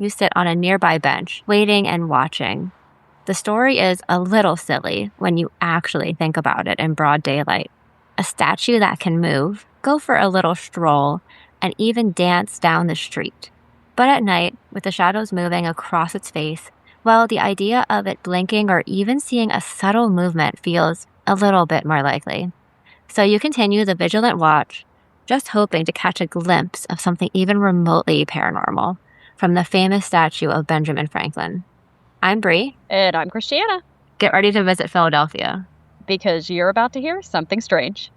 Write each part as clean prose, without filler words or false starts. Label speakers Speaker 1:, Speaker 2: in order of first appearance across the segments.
Speaker 1: you sit on a nearby bench, waiting and watching. The story is a little silly when you actually think about it in broad daylight. A statue that can move, go for a little stroll, and even dance down the street. But at night, with the shadows moving across its face, well, the idea of it blinking or even seeing a subtle movement feels a little bit more likely. So you continue the vigilant watch, just hoping to catch a glimpse of something even remotely paranormal from the famous statue of Benjamin Franklin. I'm Bree.
Speaker 2: And I'm Christiana.
Speaker 1: Get ready to visit Philadelphia.
Speaker 2: Because you're about to hear something strange.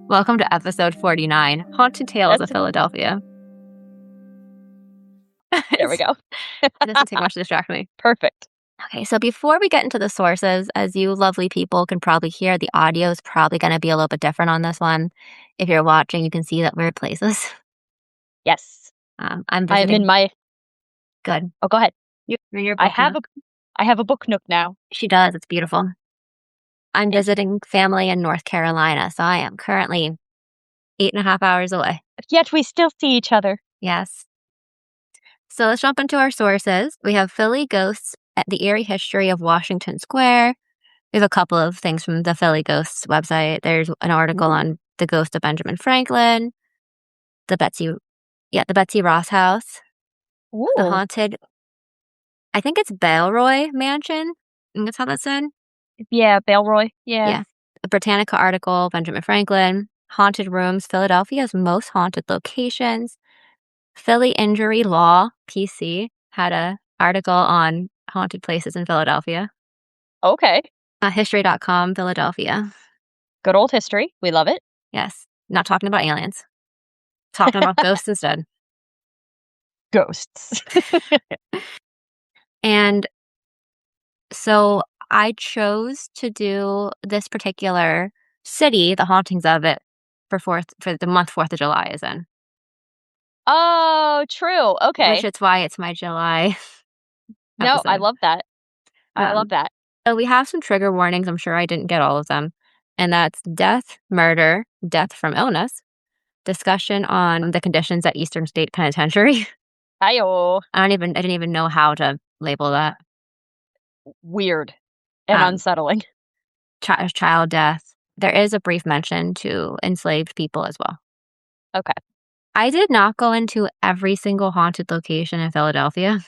Speaker 1: Welcome to episode 49, Haunted Tales of Philadelphia.
Speaker 2: There we go.
Speaker 1: It doesn't take much to distract me.
Speaker 2: Perfect.
Speaker 1: Okay, so before we get into the sources, as you lovely people can probably hear, the audio is probably going to be a little bit different on this one. If you're watching, you can see that weird places.
Speaker 2: Yes.
Speaker 1: I'm
Speaker 2: in my...
Speaker 1: Good.
Speaker 2: Oh, go ahead.
Speaker 1: You're in your
Speaker 2: I have a book nook now.
Speaker 1: She does. It's beautiful. I'm visiting family in North Carolina, so I am currently 8.5 hours away.
Speaker 2: Yet we still see each other.
Speaker 1: Yes. So let's jump into our sources. We have Philly Ghosts at the Eerie History of Washington Square. We have a couple of things from the Philly Ghosts website. There's an article on the ghost of Benjamin Franklin, the Betsy Ross house,
Speaker 2: Ooh.
Speaker 1: the haunted, I think it's Baleroy Mansion. I think that's how that's said.
Speaker 2: Yeah, Baleroy. Yeah.
Speaker 1: The Britannica article, Benjamin Franklin, Haunted Rooms, Philadelphia's Most Haunted Locations. Philly Injury Law, PC, had an article on haunted places in Philadelphia.
Speaker 2: Okay.
Speaker 1: History.com, Philadelphia.
Speaker 2: Good old history. We love it.
Speaker 1: Yes. Not talking about aliens. Talking about ghosts instead.
Speaker 2: Ghosts.
Speaker 1: And so I chose to do this particular city, the hauntings of it, for the month 4th of July is in.
Speaker 2: Oh, true. Okay.
Speaker 1: Which is why it's my July
Speaker 2: No, I love that. I love that.
Speaker 1: So we have some trigger warnings. I'm sure I didn't get all of them. And that's death, murder, death from illness, discussion on the conditions at Eastern State Penitentiary.
Speaker 2: Hi-oh.
Speaker 1: I didn't even know how to label that.
Speaker 2: Weird and unsettling.
Speaker 1: Child death. There is a brief mention to enslaved people as well.
Speaker 2: Okay.
Speaker 1: I did not go into every single haunted location in Philadelphia.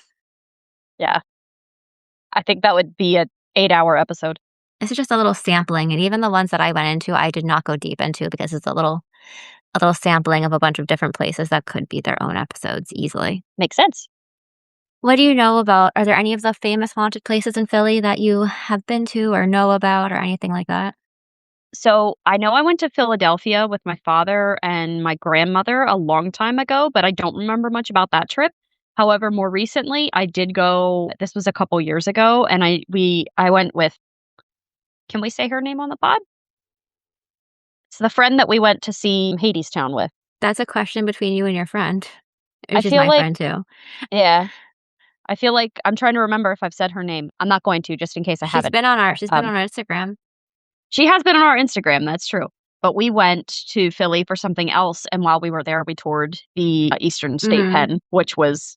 Speaker 2: Yeah. I think that would be an 8-hour episode.
Speaker 1: This is just a little sampling, and even the ones that I went into, I did not go deep into because it's a little sampling of a bunch of different places that could be their own episodes easily.
Speaker 2: Makes sense.
Speaker 1: What do you know about, are there any of the famous haunted places in Philly that you have been to or know about or anything like that?
Speaker 2: So I know I went to Philadelphia with my father and my grandmother a long time ago, but I don't remember much about that trip. However, more recently, I did go, this was a couple years ago, and I went with, can we say her name on the pod? It's the friend that we went to see Hadestown with.
Speaker 1: That's a question between you and your friend,
Speaker 2: which
Speaker 1: is my friend too.
Speaker 2: Yeah. I feel like I'm trying to remember if I've said her name. I'm not going to, just in case I haven't.
Speaker 1: She's been on our Instagram.
Speaker 2: She has been on our Instagram, that's true. But we went to Philly for something else, and while we were there, we toured the Eastern State Pen, which was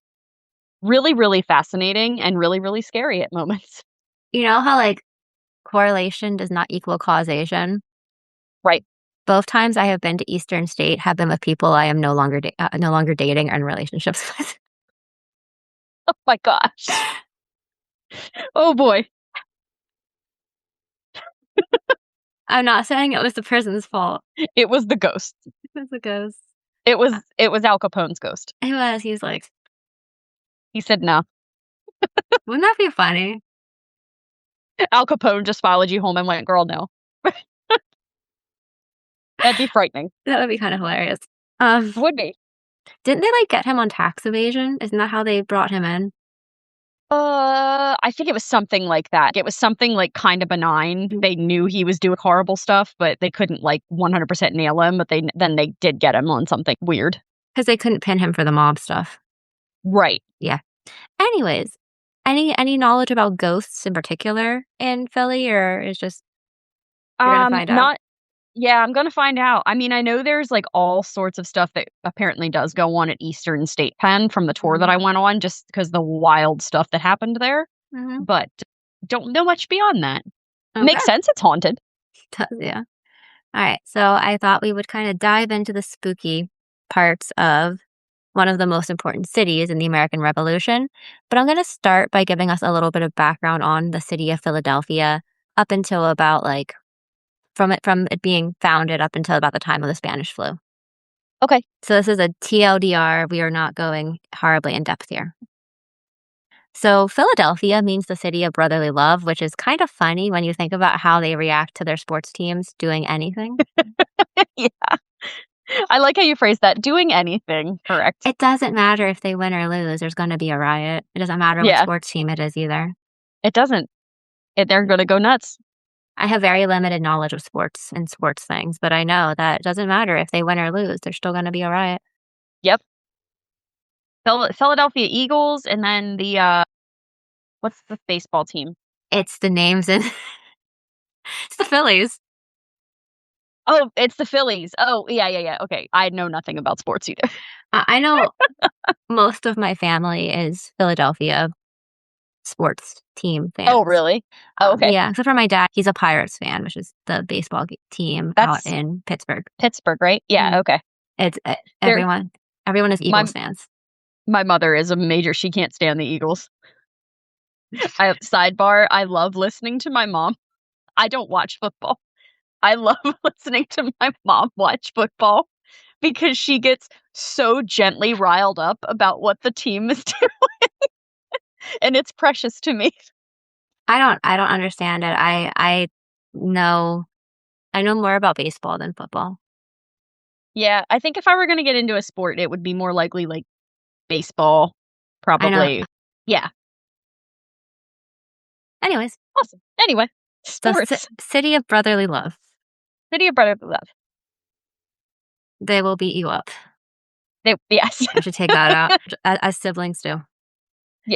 Speaker 2: really, really fascinating and really, really scary at moments.
Speaker 1: You know how, like, correlation does not equal causation?
Speaker 2: Right.
Speaker 1: Both times I have been to Eastern State have been with people I am no longer dating or in relationships with.
Speaker 2: Oh my gosh. Oh boy.
Speaker 1: I'm not saying it was the person's fault.
Speaker 2: It was the ghost.
Speaker 1: It was the ghost.
Speaker 2: It was Al Capone's ghost.
Speaker 1: It was. He was like...
Speaker 2: He said no.
Speaker 1: Wouldn't that be funny?
Speaker 2: Al Capone just followed you home and went, girl, no. That'd be frightening.
Speaker 1: That would be kind of hilarious.
Speaker 2: Would be.
Speaker 1: Didn't they, like, get him on tax evasion? Isn't that how they brought him in?
Speaker 2: I think it was something like that. It was something, like, kinda benign. They knew he was doing horrible stuff, but they couldn't, like, 100% nail him, but they did get him on something weird.
Speaker 1: Because they couldn't pin him for the mob stuff.
Speaker 2: Right.
Speaker 1: Yeah. Anyways, any knowledge about ghosts in particular in Philly, or is just you're gonna find out?
Speaker 2: Not Yeah, I'm gonna find out. I mean, I know there's, like, all sorts of stuff that apparently does go on at Eastern State Penn from the tour that
Speaker 1: Mhm.
Speaker 2: I went on just because the wild stuff that happened there,
Speaker 1: Mhm.
Speaker 2: but don't know much beyond that.
Speaker 1: Okay.
Speaker 2: Makes sense, it's haunted.
Speaker 1: Yeah. Alright, so I thought we would kinda dive into the spooky parts of one of the most important cities in the American Revolution, but I'm gonna start by giving us a little bit of background on the city of Philadelphia up until about, like, from it being founded up until about the time of the Spanish flu.
Speaker 2: Okay.
Speaker 1: So this is a TLDR, we are not going horribly in depth here. So Philadelphia means the city of brotherly love, which is kind of funny when you think about how they react to their sports teams doing anything.
Speaker 2: Yeah. I like how you phrase that, doing anything, correct.
Speaker 1: It doesn't matter if they win or lose, there's gonna be a riot. It doesn't matter what
Speaker 2: Yeah,
Speaker 1: sports team it is either.
Speaker 2: it doesn't. They're gonna go nuts.
Speaker 1: I have very limited knowledge of sports and sports things, but I know that it doesn't matter if they win or lose, there's still gonna be a riot.
Speaker 2: Yep. Philadelphia Eagles, and then what's the baseball team?
Speaker 1: It's the names and it's the Phillies.
Speaker 2: Oh, it's the Phillies. Oh, yeah, yeah, yeah, okay. I know nothing about sports either.
Speaker 1: I know most of my family is Philadelphia sports team
Speaker 2: Oh,
Speaker 1: fans.
Speaker 2: really? Oh, okay.
Speaker 1: Yeah, except for my dad, he's a Pirates fan, which is the baseball team out
Speaker 2: That's
Speaker 1: in Pittsburgh.
Speaker 2: Pittsburgh, right? Yeah,
Speaker 1: Mhm.
Speaker 2: okay.
Speaker 1: It's
Speaker 2: There
Speaker 1: everyone is
Speaker 2: my
Speaker 1: Eagles fans.
Speaker 2: my mother is a major she can't stand the Eagles. Sidebar, I love listening to my mom. I don't watch football. I love listening to my mom watch football because she gets so gently riled up about what the team is doing, and it's precious to me.
Speaker 1: I don't understand it. Know I know more about baseball than football.
Speaker 2: Yeah, I think if I were gonna get into a sport, it would be more likely, like, baseball,
Speaker 1: I know.
Speaker 2: probably. Yeah,
Speaker 1: Anyways,
Speaker 2: awesome. Anyway,
Speaker 1: the
Speaker 2: sports.
Speaker 1: city of brotherly love.
Speaker 2: City of Brotherly Love.
Speaker 1: They will beat you up.
Speaker 2: Yes.
Speaker 1: I should take that out, as siblings do.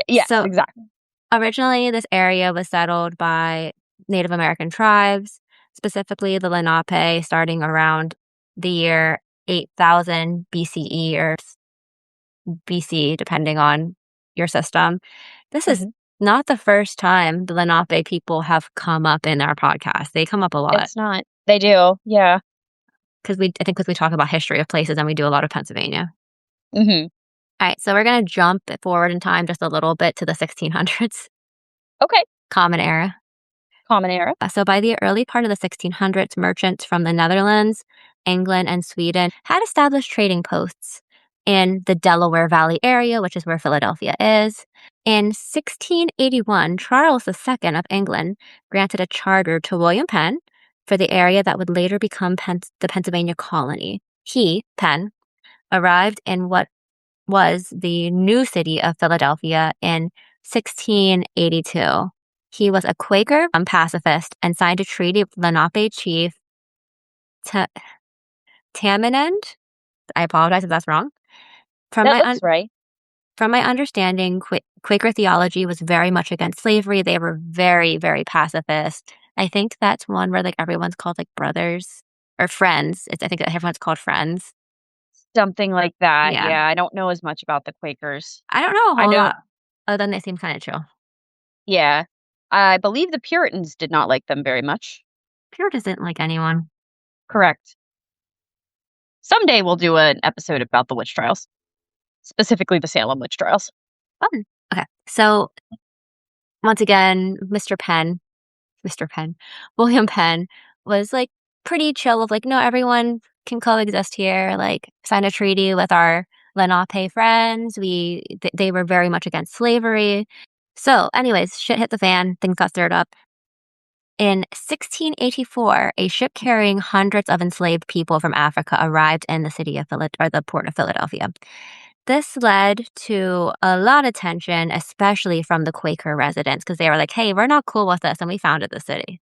Speaker 2: Yes,
Speaker 1: So,
Speaker 2: exactly.
Speaker 1: originally, this area was settled by Native American tribes, specifically the Lenape, starting around the year 8000 BCE or BC, depending on your system. This is
Speaker 2: Mhm.
Speaker 1: not the first time the Lenape people have come up in our podcast. They come up a lot
Speaker 2: It's not. They do, yeah.
Speaker 1: because we talk about history of places and we do a lot of Pennsylvania.
Speaker 2: Mhm.
Speaker 1: All right, so we're gonna jump forward in time just a little bit to the 1600s,
Speaker 2: Okay.
Speaker 1: Common Era.
Speaker 2: Common Era.
Speaker 1: So by the early part of the 1600s, merchants from the Netherlands, England, and Sweden had established trading posts in the Delaware Valley area, which is where Philadelphia is. In 1681, Charles II of England granted a charter to William Penn for the area that would later become the Pennsylvania colony. He, Penn, arrived in what was the new city of Philadelphia in 1682. He was a Quaker pacifist and signed a treaty with Lenape chief Ta- Tamanend. I apologize if that's wrong. From
Speaker 2: That
Speaker 1: my
Speaker 2: looks right.
Speaker 1: from my understanding, Quaker theology was very much against slavery. They were very, very pacifist. I think that's one where like everyone's called like brothers or friends. I think that everyone's called friends.
Speaker 2: Something like that,
Speaker 1: Yeah,
Speaker 2: yeah, I don't know as much about the Quakers.
Speaker 1: I don't know a
Speaker 2: I
Speaker 1: whole
Speaker 2: know
Speaker 1: lot other than they seem kind of chill.
Speaker 2: Yeah. I believe the Puritans did not like them very much.
Speaker 1: Pure doesn't like anyone.
Speaker 2: Correct. Someday we'll do an episode about the witch trials, specifically the Salem witch trials.
Speaker 1: Fun. Okay, so once again, Mr. Penn, William Penn was like pretty chill of like, no, everyone can coexist here. Like, sign a treaty with our Lenape friends. They were very much against slavery. So, anyways, shit hit the fan. Things got stirred up. In 1684, a ship carrying hundreds of enslaved people from Africa arrived in the city of or the port of Philadelphia. This led to a lot of tension, especially from the Quaker residents, because they were like, hey, we're not cool with this, and we founded the city.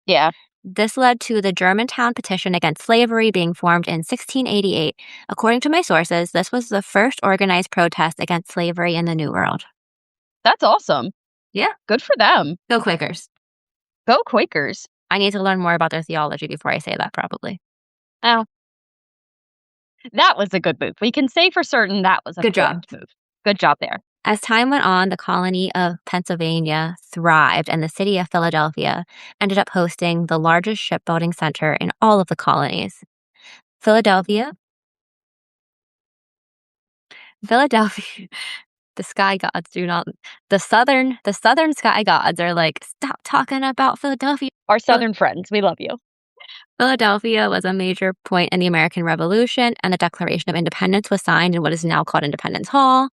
Speaker 2: Yeah.
Speaker 1: This led to the Germantown Petition against slavery being formed in 1688. According to my sources, this was the first organized protest against slavery in the New World.
Speaker 2: That's awesome.
Speaker 1: Yeah.
Speaker 2: Good for them.
Speaker 1: Go Quakers.
Speaker 2: Go Quakers.
Speaker 1: I need to learn more about their theology before I say that, probably.
Speaker 2: Oh, that was a good move. We can say for certain that was a
Speaker 1: Good job.
Speaker 2: move. Good job there.
Speaker 1: As time went on, the colony of Pennsylvania thrived, and the city of Philadelphia ended up hosting the largest shipbuilding center in all of the colonies. Philadelphia, Philadelphia, the sky gods do not. The southern sky gods are like, stop talking about Philadelphia.
Speaker 2: Our Southern friends, we love you.
Speaker 1: Philadelphia was a major point in the American Revolution, and the Declaration of Independence was signed in what is now called Independence Hall.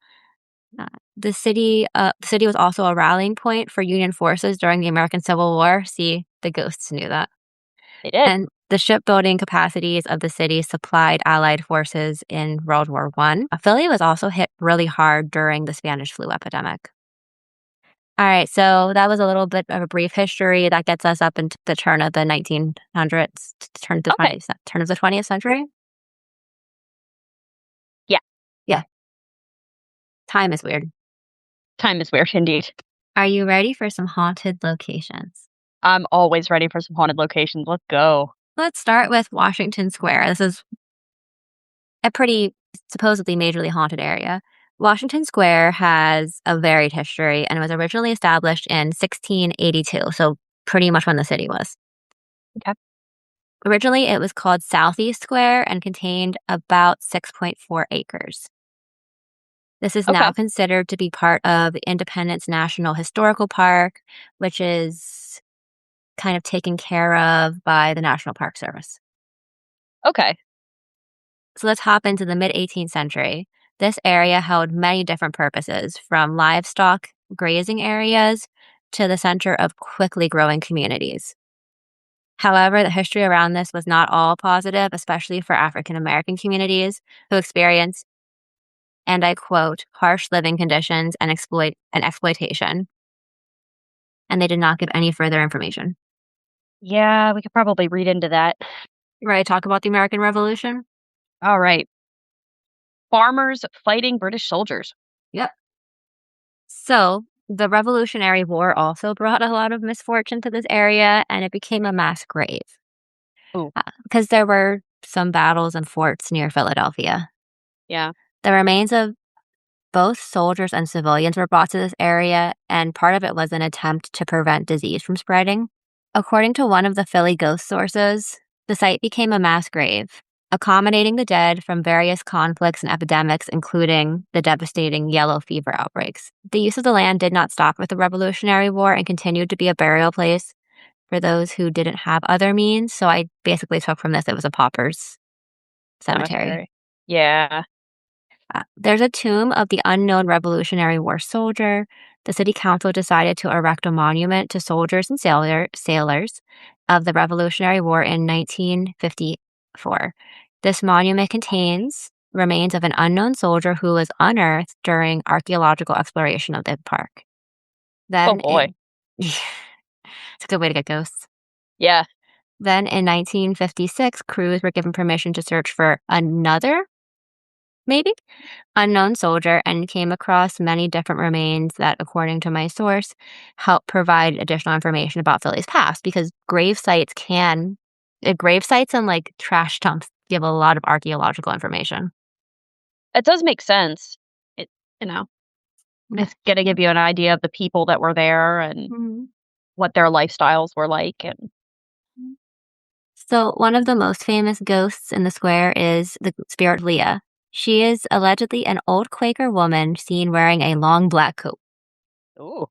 Speaker 1: The city was also a rallying point for Union forces during the American Civil War. See, the ghosts knew that.
Speaker 2: They did.
Speaker 1: And the shipbuilding capacities of the city supplied Allied forces in World War I. Philly was also hit really hard during the Spanish flu epidemic. All right, so that was a little bit of a brief history that gets us up into the turn of the 1900s,
Speaker 2: Okay.
Speaker 1: turn of the 20th century.
Speaker 2: Yeah.
Speaker 1: Yeah. Time is weird.
Speaker 2: Time is weird indeed.
Speaker 1: Are you ready for some haunted locations?
Speaker 2: I'm always ready for some haunted locations. Let's go.
Speaker 1: Let's start with Washington Square. This is a pretty supposedly majorly haunted area. Washington Square has a varied history and was originally established in 1682, so pretty much when the city was.
Speaker 2: Okay.
Speaker 1: Originally, it was called Southeast Square and contained about 6.4 acres. This is
Speaker 2: Okay.
Speaker 1: now considered to be part of the Independence National Historical Park, which is kind of taken care of by the National Park Service.
Speaker 2: Okay.
Speaker 1: So let's hop into the mid 18th century. This area held many different purposes, from livestock grazing areas to the center of quickly growing communities. However, the history around this was not all positive, especially for African American communities who experienced, and I quote, harsh living conditions and exploitation. And they did not give any further information.
Speaker 2: Yeah, we could probably read into that.
Speaker 1: Ready to talk about the American Revolution?
Speaker 2: All right. Farmers fighting British soldiers.
Speaker 1: Yep. So, the Revolutionary War also brought a lot of misfortune to this area, and it became a mass grave
Speaker 2: Ooh.
Speaker 1: because there were some battles and forts near Philadelphia.
Speaker 2: Yeah.
Speaker 1: The remains of both soldiers and civilians were brought to this area, and part of it was an attempt to prevent disease from spreading. According to one of the Philly ghost sources, the site became a mass grave, accommodating the dead from various conflicts and epidemics, including the devastating yellow fever outbreaks. The use of the land did not stop with the Revolutionary War and continued to be a burial place for those who didn't have other means. So I basically took from this it was a pauper's cemetery.
Speaker 2: Yeah.
Speaker 1: There's a tomb of the unknown Revolutionary War soldier. The city council decided to erect a monument to soldiers and sailors of the Revolutionary War in 1954. This monument contains remains of an unknown soldier who was unearthed during archaeological exploration of the park.
Speaker 2: Oh boy.
Speaker 1: It's a good way to get ghosts.
Speaker 2: Yeah.
Speaker 1: Then in 1956, crews were given permission to search for another, maybe, unknown soldier and came across many different remains that, according to my source, help provide additional information about Philly's past because grave sites and like trash dumps give a lot of archaeological information.
Speaker 2: It does make sense. It, it's going to give you an idea of the people that were there and
Speaker 1: Mhm.
Speaker 2: what their lifestyles were like. And
Speaker 1: So, one of the most famous ghosts in the square is the spirit Leah. She is allegedly an old Quaker woman seen wearing a long black coat.
Speaker 2: ooh,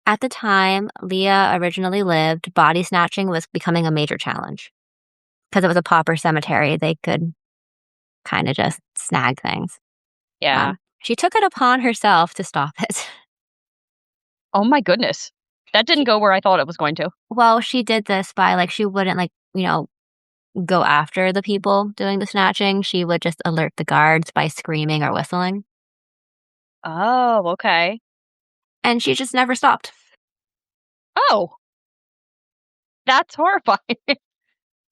Speaker 1: At the time Leah originally lived, body snatching was becoming a major challenge. Because it was a pauper cemetery, they could kind of just snag things.
Speaker 2: yeah.
Speaker 1: She took it upon herself to stop it.
Speaker 2: Oh my goodness. That didn't go where I thought it was going to.
Speaker 1: Well, she did this by, like, she wouldn't, like, go after the people doing the snatching. She would just alert the guards by screaming or whistling,
Speaker 2: Oh, okay.
Speaker 1: and she just never stopped.
Speaker 2: Oh, that's horrifying.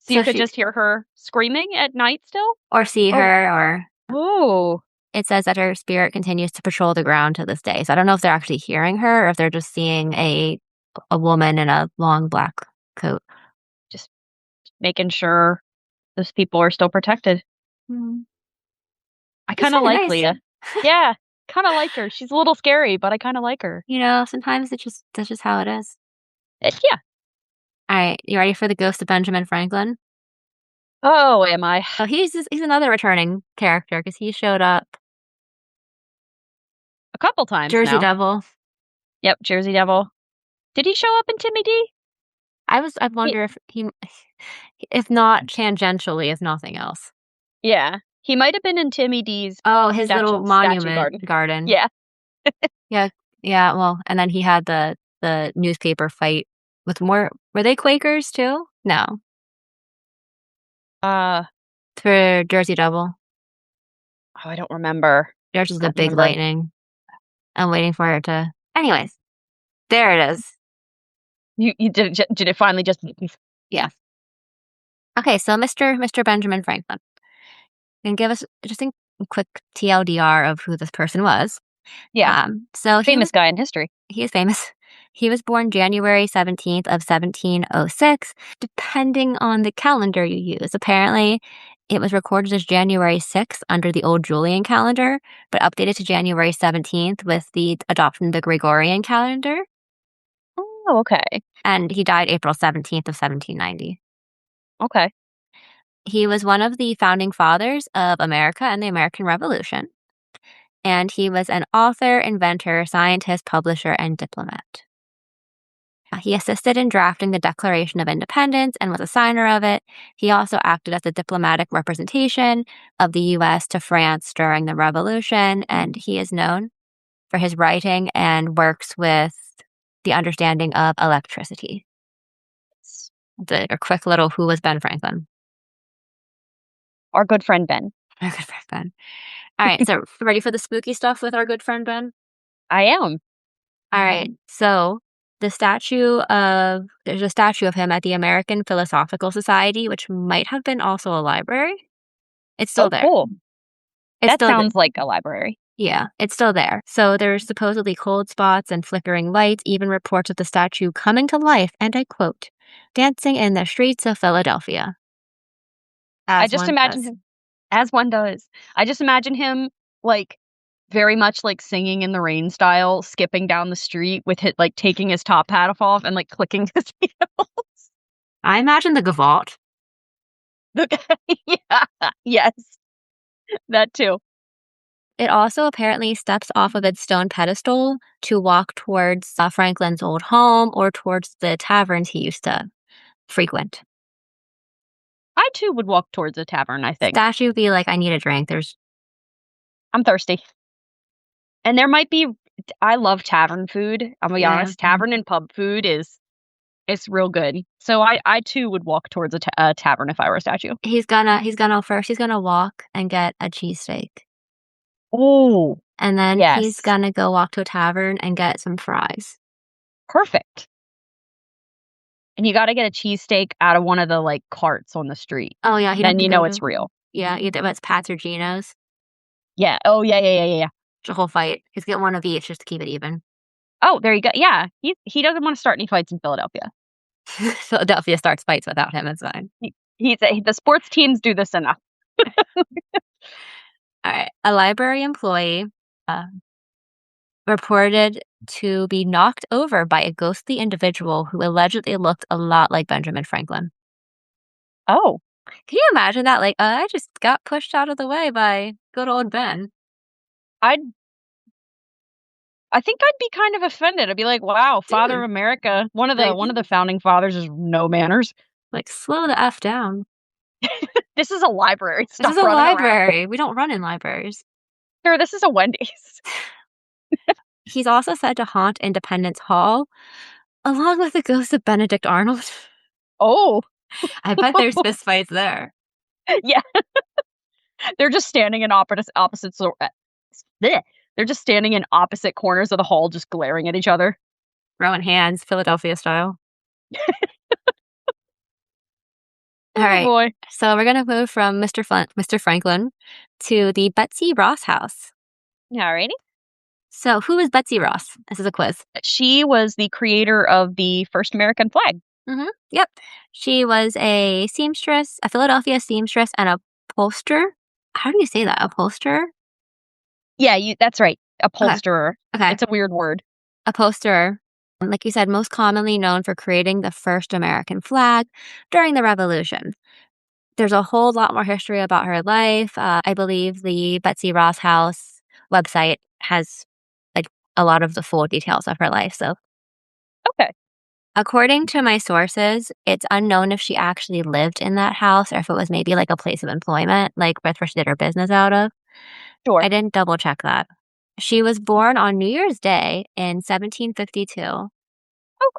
Speaker 2: So you
Speaker 1: So
Speaker 2: could
Speaker 1: she
Speaker 2: just hear her screaming at night still?
Speaker 1: or see
Speaker 2: Or
Speaker 1: her, or
Speaker 2: ooh,
Speaker 1: it says that her spirit continues to patrol the ground to this day. So I don't know if they're actually hearing her or if they're just seeing a woman in a long black coat.
Speaker 2: just making sure those people are still protected.
Speaker 1: Mm.
Speaker 2: I
Speaker 1: She's
Speaker 2: kinda
Speaker 1: kinda
Speaker 2: like
Speaker 1: nice.
Speaker 2: Leah. Yeah, kinda like her. She's a little scary, but I kinda like her.
Speaker 1: Sometimes that's just how it is.
Speaker 2: Yeah.
Speaker 1: Alright, you ready for the ghost of Benjamin Franklin?
Speaker 2: Oh, am I?
Speaker 1: So he's another returning character because he showed up.
Speaker 2: A couple times
Speaker 1: Jersey
Speaker 2: now.
Speaker 1: Devil.
Speaker 2: Yep, Jersey Devil. Did he show up in Timmy D?
Speaker 1: I
Speaker 2: He
Speaker 1: wonder if not tangentially, if nothing else.
Speaker 2: yeah. He might have been in Timmy D's
Speaker 1: Oh, his little
Speaker 2: statue
Speaker 1: monument
Speaker 2: garden.
Speaker 1: garden.
Speaker 2: Yeah.
Speaker 1: Yeah, yeah, well, and then he had the newspaper fight with more were they Quakers too? No,
Speaker 2: Uh,
Speaker 1: for Jersey Devil.
Speaker 2: I don't remember.
Speaker 1: There's just a
Speaker 2: Don't
Speaker 1: big
Speaker 2: remember.
Speaker 1: lightning. I'm waiting for it to anyways, there it is.
Speaker 2: You did it finally just
Speaker 1: Yeah. Okay, so Mr. Benjamin Franklin. Can give us just a quick TLDR of who this person was.
Speaker 2: yeah,
Speaker 1: So
Speaker 2: famous guy in history.
Speaker 1: he is famous. He was born January 17th of 1706, depending on the calendar you use. Apparently, it was recorded as January 6th under the old Julian calendar, but updated to January 17th with the adoption of the Gregorian calendar.
Speaker 2: Oh, okay.
Speaker 1: And he died April 17th of 1790.
Speaker 2: Okay.
Speaker 1: He was one of the founding fathers of America and the American Revolution. And he was an author, inventor, scientist, publisher, and diplomat. He assisted in drafting the Declaration of Independence and was a signer of it. He also acted as a diplomatic representation of the U.S. to France during the Revolution, and he is known for his writing and works with the understanding of electricity. A quick little who was Ben Franklin.
Speaker 2: Our good friend Ben.
Speaker 1: Our good friend Ben. All right, so ready for the spooky stuff with our good friend Ben?
Speaker 2: I am.
Speaker 1: All right. So there's a statue of him at the American Philosophical Society, which might have been also a library. It's still
Speaker 2: Oh,
Speaker 1: there.
Speaker 2: cool.
Speaker 1: It's
Speaker 2: That
Speaker 1: still
Speaker 2: sounds like a library.
Speaker 1: yeah, it's still there. So there's supposedly cold spots and flickering lights, even reports of the statue coming to life, and I quote, dancing in the streets of Philadelphia,
Speaker 2: I
Speaker 1: as
Speaker 2: just
Speaker 1: one
Speaker 2: imagine
Speaker 1: does.
Speaker 2: him as one does. I just imagine him, like, very much like Singing in the Rain style, skipping down the street with his like, taking his top hat off and, like, clicking his heels.
Speaker 1: I imagine the gavotte.
Speaker 2: Yeah. Yes. That too.
Speaker 1: It also apparently steps off of its stone pedestal to walk towards Franklin's old home or towards the taverns he used to frequent.
Speaker 2: I too would walk towards a tavern, I think.
Speaker 1: Statue be like, I need a drink. There's
Speaker 2: I'm thirsty. And there might be I love tavern food. I'm gonna be
Speaker 1: yeah.
Speaker 2: honest, tavern and pub food is it's real good. So I too would walk towards a tavern if I were a statue.
Speaker 1: He's gonna walk and get a cheesesteak.
Speaker 2: Oh,
Speaker 1: And then he's
Speaker 2: yes.
Speaker 1: gonna go walk to a tavern and get some fries.
Speaker 2: Perfect. And you gotta get a cheesesteak out of one of the, like, carts on the street.
Speaker 1: Oh yeah, he'd have
Speaker 2: Then
Speaker 1: to
Speaker 2: you
Speaker 1: go
Speaker 2: know
Speaker 1: to
Speaker 2: it's real.
Speaker 1: either it's Pat's or Geno's.
Speaker 2: Yeah. Oh, yeah.
Speaker 1: It's a whole fight. He's getting one of each just to keep it even.
Speaker 2: Oh, there you go. Yeah. He doesn't wanna start any fights in Philadelphia.
Speaker 1: Philadelphia starts fights without him, it's fine.
Speaker 2: The sports teams do this enough.
Speaker 1: Alright. A library employee uh, reported to be knocked over by a ghostly individual who allegedly looked a lot like Benjamin Franklin.
Speaker 2: Oh,
Speaker 1: Can you imagine that? Like, I just got pushed out of the way by good old Ben.
Speaker 2: I'd I think I'd be kind of offended. I'd be like, "Wow, Father
Speaker 1: Dude,
Speaker 2: of America,
Speaker 1: like,
Speaker 2: one of the founding fathers is no manners.
Speaker 1: slow the F down.
Speaker 2: This is a library.
Speaker 1: This is
Speaker 2: Stop
Speaker 1: a
Speaker 2: running around.
Speaker 1: library. We don't run in libraries.
Speaker 2: Sir, this is a Wendy's."
Speaker 1: He's also said to haunt Independence Hall, along with the ghost of Benedict Arnold.
Speaker 2: Oh.
Speaker 1: I bet there's fistfights there.
Speaker 2: Yeah, they're just standing in bleh. They're just standing in opposite corners of the hall, just glaring at each other.
Speaker 1: Throwing hands, Philadelphia style. All
Speaker 2: Oh
Speaker 1: right.
Speaker 2: boy.
Speaker 1: So we're gonna move from Mr. Franklin to the Betsy Ross house.
Speaker 2: Alrighty.
Speaker 1: So who is Betsy Ross? This is a quiz.
Speaker 2: She was the creator of the first American flag.
Speaker 1: Yep. She was a seamstress, a Philadelphia seamstress, and a upholsterer. How do you say that? Upholsterer?
Speaker 2: Yeah, that's right.
Speaker 1: Okay.
Speaker 2: Upholsterer.
Speaker 1: Okay.
Speaker 2: It's a weird word.
Speaker 1: Upholsterer. Like you said, most commonly known for creating the first American flag during the Revolution. There's a whole lot more history about her life. I believe the Betsy Ross House website has like a lot of the full details of her life. So,
Speaker 2: Okay,
Speaker 1: according to my sources, it's unknown if she actually lived in that house or if it was maybe like a place of employment, like that's where she did her business out of. I
Speaker 2: sure.
Speaker 1: didn't double check that. She was born on New Year's Day in 1752.
Speaker 2: Oh,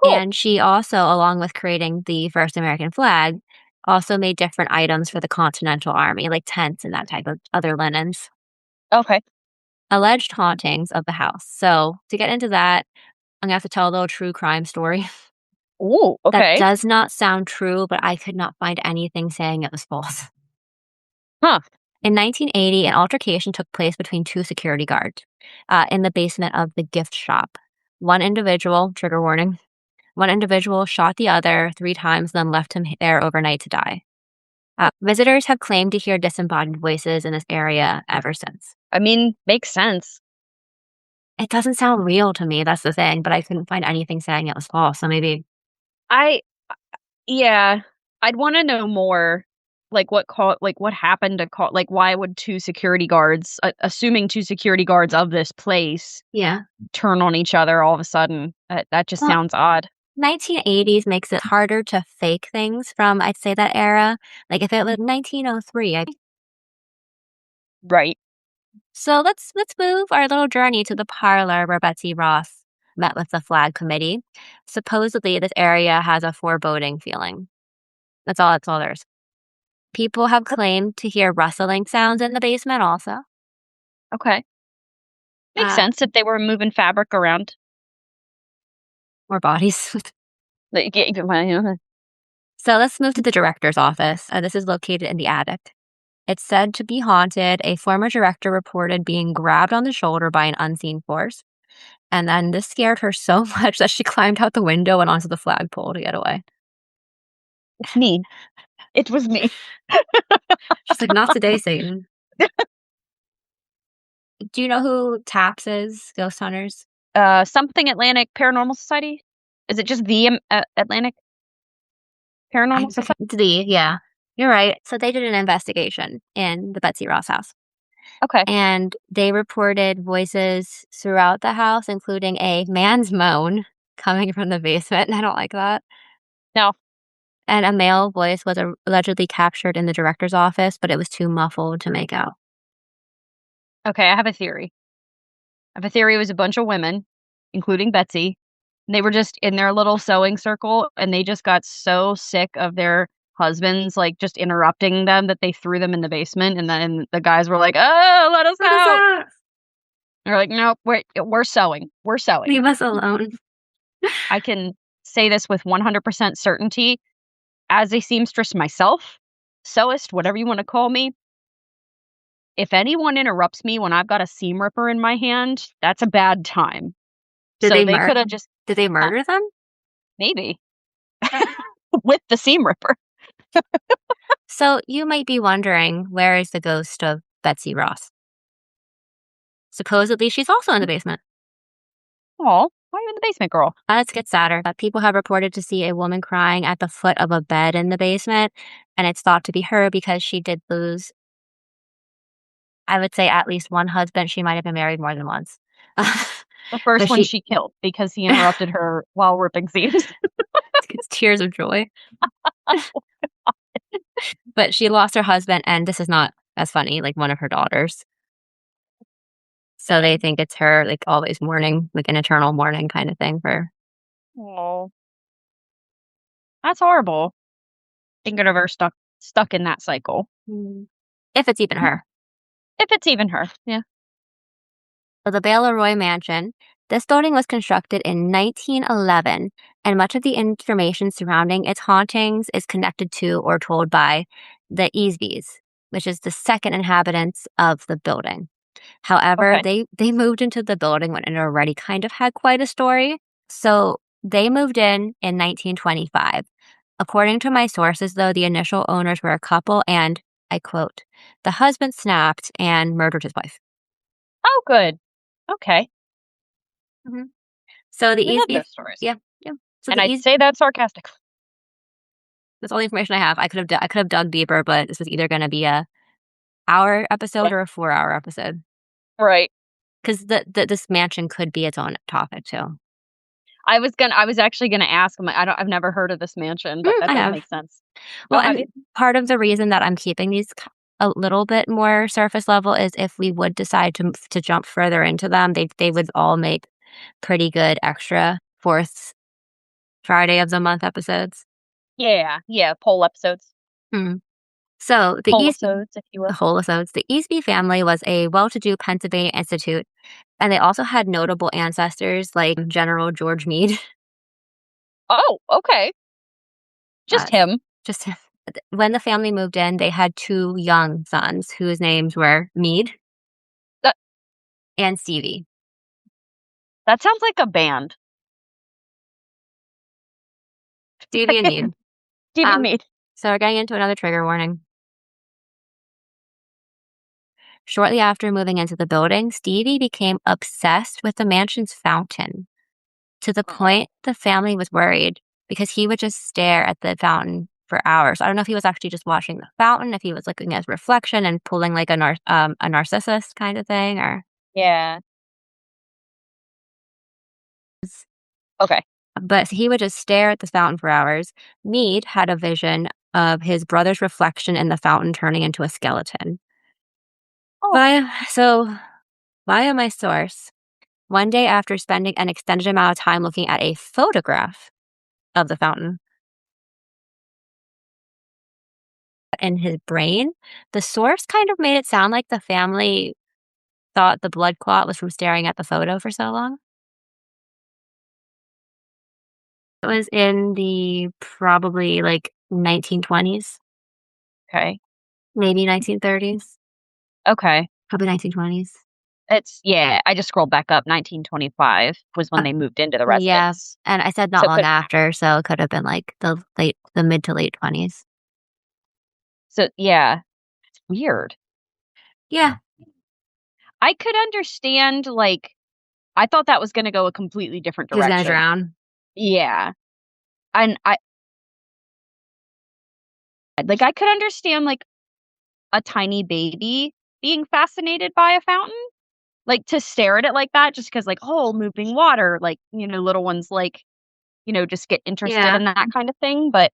Speaker 2: cool.
Speaker 1: And she also, along with creating the first American flag, also made different items for the Continental Army, like tents and that type of other linens.
Speaker 2: Okay.
Speaker 1: Alleged hauntings of the house. So, to get into that, I'm gonna have to tell a little true crime story.
Speaker 2: Ooh,
Speaker 1: That
Speaker 2: okay.
Speaker 1: does not sound true, but I could not find anything saying it was false.
Speaker 2: Huh.
Speaker 1: In 1980, an altercation took place between two security guards in the basement of the gift shop. One individual, trigger warning, one individual shot the other 3 times, then left him there overnight to die. Visitors have claimed to hear disembodied voices in this area ever since.
Speaker 2: I mean, makes sense.
Speaker 1: It doesn't sound real to me, that's the thing, but I couldn't find anything saying it was false, so maybe.
Speaker 2: I Yeah, I'd wanna know more, like, what happened to call like, why would 2 security guards, assuming 2 security guards of this place,
Speaker 1: Yeah.
Speaker 2: turn on each other all of a sudden? That just
Speaker 1: Well,
Speaker 2: sounds odd.
Speaker 1: 1980s makes it harder to fake things from, I'd say, that era. Like, if it was 1903, I.
Speaker 2: Right.
Speaker 1: So let's move our little journey to the parlor where Betsy Ross met with the flag committee. Supposedly, this area has a foreboding feeling. That's all there is. People have claimed to hear rustling sounds in the basement also.
Speaker 2: Okay. Makes
Speaker 1: Uh,
Speaker 2: sense if they were moving fabric around.
Speaker 1: more bodies.
Speaker 2: Like,
Speaker 1: So let's move to the director's office. This is located in the attic. It's said to be haunted. A former director reported being grabbed on the shoulder by an unseen force. And then this scared her so much that she climbed out the window and onto the flagpole to get away.
Speaker 2: It's me. It was me.
Speaker 1: She's like, not today, Satan. Do you know who TAPS is? Ghost Hunters?
Speaker 2: Something Atlantic Paranormal Society? Is it just the, Atlantic
Speaker 1: I
Speaker 2: Paranormal Society?
Speaker 1: yeah. You're right. So they did an investigation in the Betsy Ross house.
Speaker 2: Okay.
Speaker 1: And they reported voices throughout the house, including a man's moan coming from the basement. And I don't like that.
Speaker 2: No.
Speaker 1: And a male voice was allegedly captured in the director's office, but it was too muffled to make out.
Speaker 2: Okay, I have a theory. I have a theory it was a bunch of women, including Betsy, and they were just in their little sewing circle, and they just got so sick of their husbands, like, just interrupting them that they threw them in the basement, and then the guys were like, "Oh, let us
Speaker 1: What is
Speaker 2: out."
Speaker 1: that?
Speaker 2: They're like, "Nope, we're sewing. We're sewing."
Speaker 1: Leave us alone.
Speaker 2: I can say this with 100% certainty as a seamstress myself, sewist, whatever you wanna call me. If anyone interrupts me when I've got a seam ripper in my hand, that's a bad time.
Speaker 1: Did
Speaker 2: So
Speaker 1: they
Speaker 2: they
Speaker 1: mur-
Speaker 2: coulda just
Speaker 1: Did they
Speaker 2: huh?
Speaker 1: murder them?
Speaker 2: Maybe. With the seam ripper.
Speaker 1: So you might be wondering, where is the ghost of Betsy Ross? Supposedly, she's also in the basement.
Speaker 2: Aw, why are you in the basement, girl?
Speaker 1: Let's get sadder. People have reported to see a woman crying at the foot of a bed in the basement, and it's thought to be her because she did lose, I would say, at least one husband. She might have been married more than once.
Speaker 2: The first
Speaker 1: But
Speaker 2: one
Speaker 1: she
Speaker 2: she killed because he interrupted her while ripping seams.
Speaker 1: gets tears of joy. But she lost her husband, and this is not as funny, like one of her daughters. So they think it's her, like always mourning, like an eternal mourning kind of thing for.
Speaker 2: Oh, that's horrible. Thinking of her stuck in that cycle.
Speaker 1: Mm. If it's even her.
Speaker 2: If it's even her. Yeah.
Speaker 1: So the Baleroy Mansion, this building was constructed in 1911, and much of the information surrounding its hauntings is connected to or told by the Easbys, which is the second inhabitants of the building. However,
Speaker 2: Okay.
Speaker 1: they moved into the building when it already kind of had quite a story. So they moved in 1925. According to my sources, though, the initial owners were a couple, and I quote, the husband snapped and murdered his wife.
Speaker 2: Oh, good. Okay.
Speaker 1: Mhm. So the
Speaker 2: We love
Speaker 1: Easby,
Speaker 2: those stories.
Speaker 1: yeah, yeah. So
Speaker 2: And
Speaker 1: the
Speaker 2: I
Speaker 1: Easby,
Speaker 2: say that sarcastically.
Speaker 1: that's all the information I have. I could have dug deeper, but this was either going to be a hour
Speaker 2: Yeah.
Speaker 1: episode or a 4 hour episode
Speaker 2: Right.
Speaker 1: because this mansion could be its own topic too.
Speaker 2: I was actually gonna ask, I've never heard of this mansion, but that
Speaker 1: I
Speaker 2: does
Speaker 1: have.
Speaker 2: make sense. Oh,
Speaker 1: Well,
Speaker 2: have
Speaker 1: and
Speaker 2: you?
Speaker 1: part of the reason that I'm keeping these a little bit more surface level is if we would decide to jump further into them, they would all make pretty good extra fourth Friday of the month episodes.
Speaker 2: Yeah, yeah, poll episodes.
Speaker 1: Mm. So the East
Speaker 2: Poll-episodes, if you
Speaker 1: the
Speaker 2: will.
Speaker 1: whole episodes, the Eastby family was a well-to-do Pennsylvania institute, and they also had notable ancestors like General George Meade.
Speaker 2: Oh, okay. Just
Speaker 1: Uh,
Speaker 2: him.
Speaker 1: just when the family moved in, they had two young sons whose names were Meade
Speaker 2: That
Speaker 1: and Stevie.
Speaker 2: that sounds like a band.
Speaker 1: Stevie and Meade.
Speaker 2: Stevie
Speaker 1: Um,
Speaker 2: Mead.
Speaker 1: so we're getting into another trigger warning. Shortly after moving into the building, Stevie became obsessed with the mansion's fountain to the
Speaker 2: Oh.
Speaker 1: point the family was worried because he would just stare at the fountain for hours. I don't know if he was actually just watching the fountain, if he was looking at his reflection and pulling like a narcissist kind of thing, or
Speaker 2: Yeah. Okay.
Speaker 1: but he would just stare at the fountain for hours. Mead had a vision of his brother's reflection in the fountain turning into a skeleton.
Speaker 2: Oh.
Speaker 1: Via so via my source, one day after spending an extended amount of time looking at a photograph of the fountain in his brain, the source kind of made it sound like the family thought the blood clot was from staring at the photo for so long. It was in the probably like 1920s,
Speaker 2: Okay.
Speaker 1: maybe 1930s,
Speaker 2: Okay.
Speaker 1: probably 1920s.
Speaker 2: It's yeah, I just scrolled back up. 1925 was when
Speaker 1: Uh,
Speaker 2: they moved into the
Speaker 1: yeah,
Speaker 2: residence.
Speaker 1: and I said not
Speaker 2: So
Speaker 1: long after, so it could have been like the mid to late 20s.
Speaker 2: yeah, it's weird.
Speaker 1: Yeah,
Speaker 2: I could understand, like I thought that was gonna go a completely different
Speaker 1: he was gonna
Speaker 2: direction.
Speaker 1: drown.
Speaker 2: Yeah. And I could understand, like, a tiny baby being fascinated by a fountain, like, to stare at it like that just because, like, "Oh, moving water," like, little ones, like, just get interested
Speaker 1: Yeah.
Speaker 2: in that kind of thing, but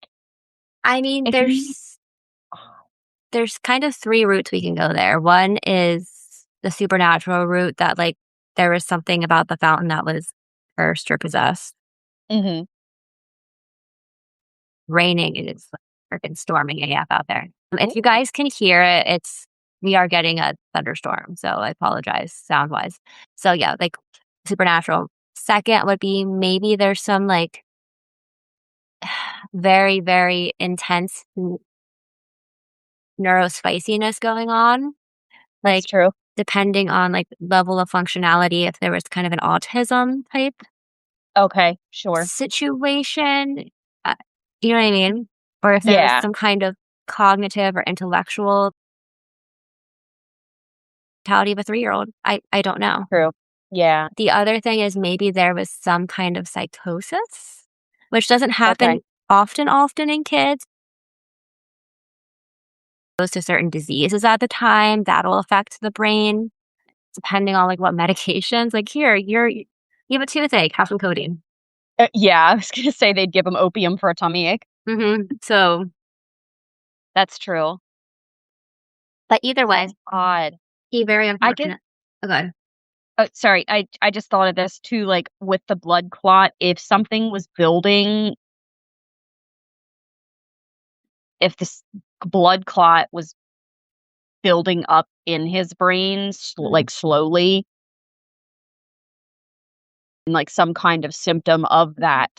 Speaker 1: I mean,
Speaker 2: if you
Speaker 1: there's kind of 3 routes we can go there. One is the supernatural route that, like, there was something about the fountain that was cursed or possessed.
Speaker 2: Mhm.
Speaker 1: Raining, it is freaking storming AF out there. If
Speaker 2: Ooh,
Speaker 1: you guys can hear it, we are getting a thunderstorm, so I apologize sound-wise. So, yeah, like, supernatural. Second would be maybe there's some, like, very, very intense neurospiciness going on.
Speaker 2: that's
Speaker 1: Like,
Speaker 2: true.
Speaker 1: depending on, like, level of functionality, if there was kind of an autism type
Speaker 2: Okay, sure.
Speaker 1: situation, uh, you know what I mean? Or if there was
Speaker 2: Yeah,
Speaker 1: some kind of cognitive or intellectual mentality of a 3-year-old. I don't know.
Speaker 2: true. Yeah,
Speaker 1: The other thing is maybe there was some kind of psychosis, which doesn't
Speaker 2: okay.
Speaker 1: happen often in kids. Goes to certain diseases at the time, that'll affect the brain depending on, like, what medications. Like, "Here, you have a toothache, have some codeine."
Speaker 2: Yeah, I was gonna say they'd give give 'em opium for a tummy ache.
Speaker 1: Mhm. So,
Speaker 2: That's true.
Speaker 1: but either way,
Speaker 2: That's odd.
Speaker 1: he very
Speaker 2: I guess
Speaker 1: unfortunate. Oh, god.
Speaker 2: oh, sorry, I just thought of this too, like, with the blood clot, if something was building if this blood clot was building up in his brain, like slowly, and like some kind of symptom of that.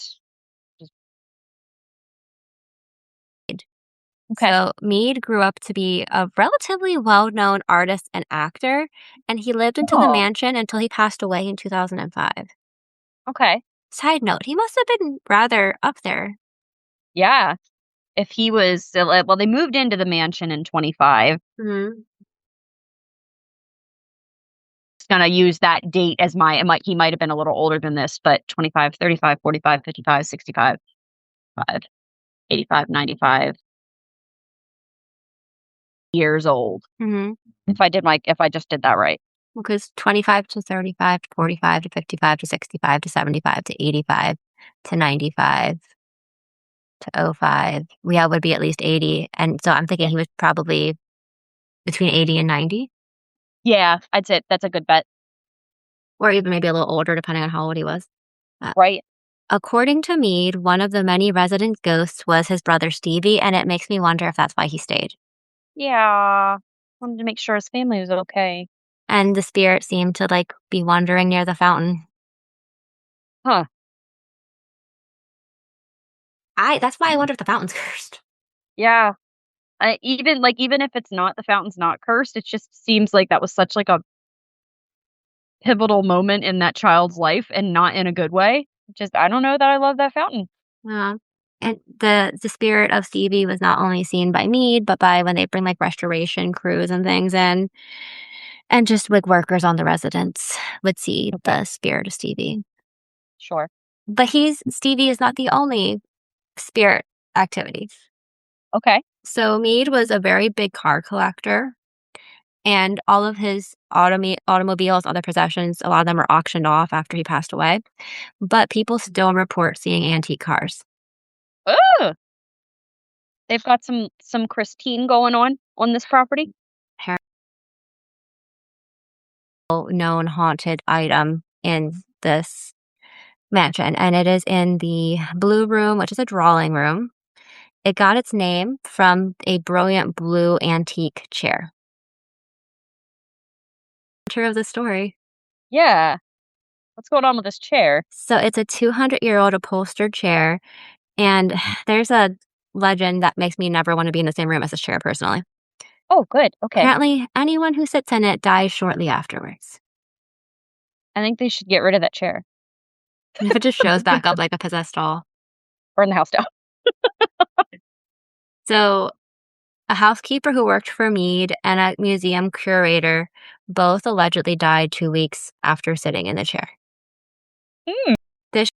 Speaker 2: Okay.
Speaker 1: So Mead grew up to be a relatively well-known artist and actor, and he lived into the
Speaker 2: Oh,
Speaker 1: mansion until he passed away in 2005.
Speaker 2: okay.
Speaker 1: Side note, he must have been rather up there.
Speaker 2: Yeah. If he was, well, they moved into the mansion in 25.
Speaker 1: Mhm.
Speaker 2: Just gonna use that date as he might have been a little older than this, but 25, 35, 45, 55, 65, 5, 85, 95 years old.
Speaker 1: Mhm.
Speaker 2: If I just did that right.
Speaker 1: Because 25 to 35 to 45 to 55 to 65 to 75 to 85 to 95 to oh 05. Yeah, would be at least 80, and so I'm thinking
Speaker 2: Yeah.
Speaker 1: he was probably between 80 and 90,
Speaker 2: Yeah, I'd say that's a good bet,
Speaker 1: or even maybe a little older depending on how old he was. Uh,
Speaker 2: right?
Speaker 1: According to Mead, one of the many resident ghosts was his brother Stevie, and it makes me wonder if that's why he stayed.
Speaker 2: Yeah. Wanted to make sure his family was okay.
Speaker 1: And the spirit seemed to, like, be wandering near the fountain.
Speaker 2: Huh.
Speaker 1: That's why I wonder if the fountain's cursed.
Speaker 2: Yeah. Even if it's not, the fountain's not cursed, it just seems like that was such like a pivotal moment in that child's life and not in a good way. Just I don't know that I love that fountain.
Speaker 1: Yeah. And the spirit of Stevie was not only seen by Mead, but by when they bring, like, restoration crews and things in, and just, like, workers on the residence would see
Speaker 2: Okay,
Speaker 1: the spirit of Stevie.
Speaker 2: sure.
Speaker 1: But Stevie is not the only spirit activity.
Speaker 2: Okay.
Speaker 1: So Mead was a very big car collector, and all of his automobiles, other possessions, a lot of them were auctioned off after he passed away, but people still report seeing antique cars.
Speaker 2: Ooh, they've got some Christine going on this property.
Speaker 1: Known haunted item in this mansion, and it is in the blue room, which is a drawing room. It got its name from a brilliant blue antique chair. True of the story.
Speaker 2: Yeah. What's going on with this chair?
Speaker 1: So it's a 200-year-old upholstered chair, and there's a legend that makes me never want to be in the same room as this chair personally.
Speaker 2: Oh, good. Okay.
Speaker 1: Apparently, anyone who sits in it dies shortly afterwards.
Speaker 2: I think they should get rid of that chair.
Speaker 1: And if it just shows back up like a possessed doll.
Speaker 2: Burn the house down.
Speaker 1: So, a housekeeper who worked for Mead and a museum curator both allegedly died 2 weeks after sitting in the chair.
Speaker 2: Mm.
Speaker 1: This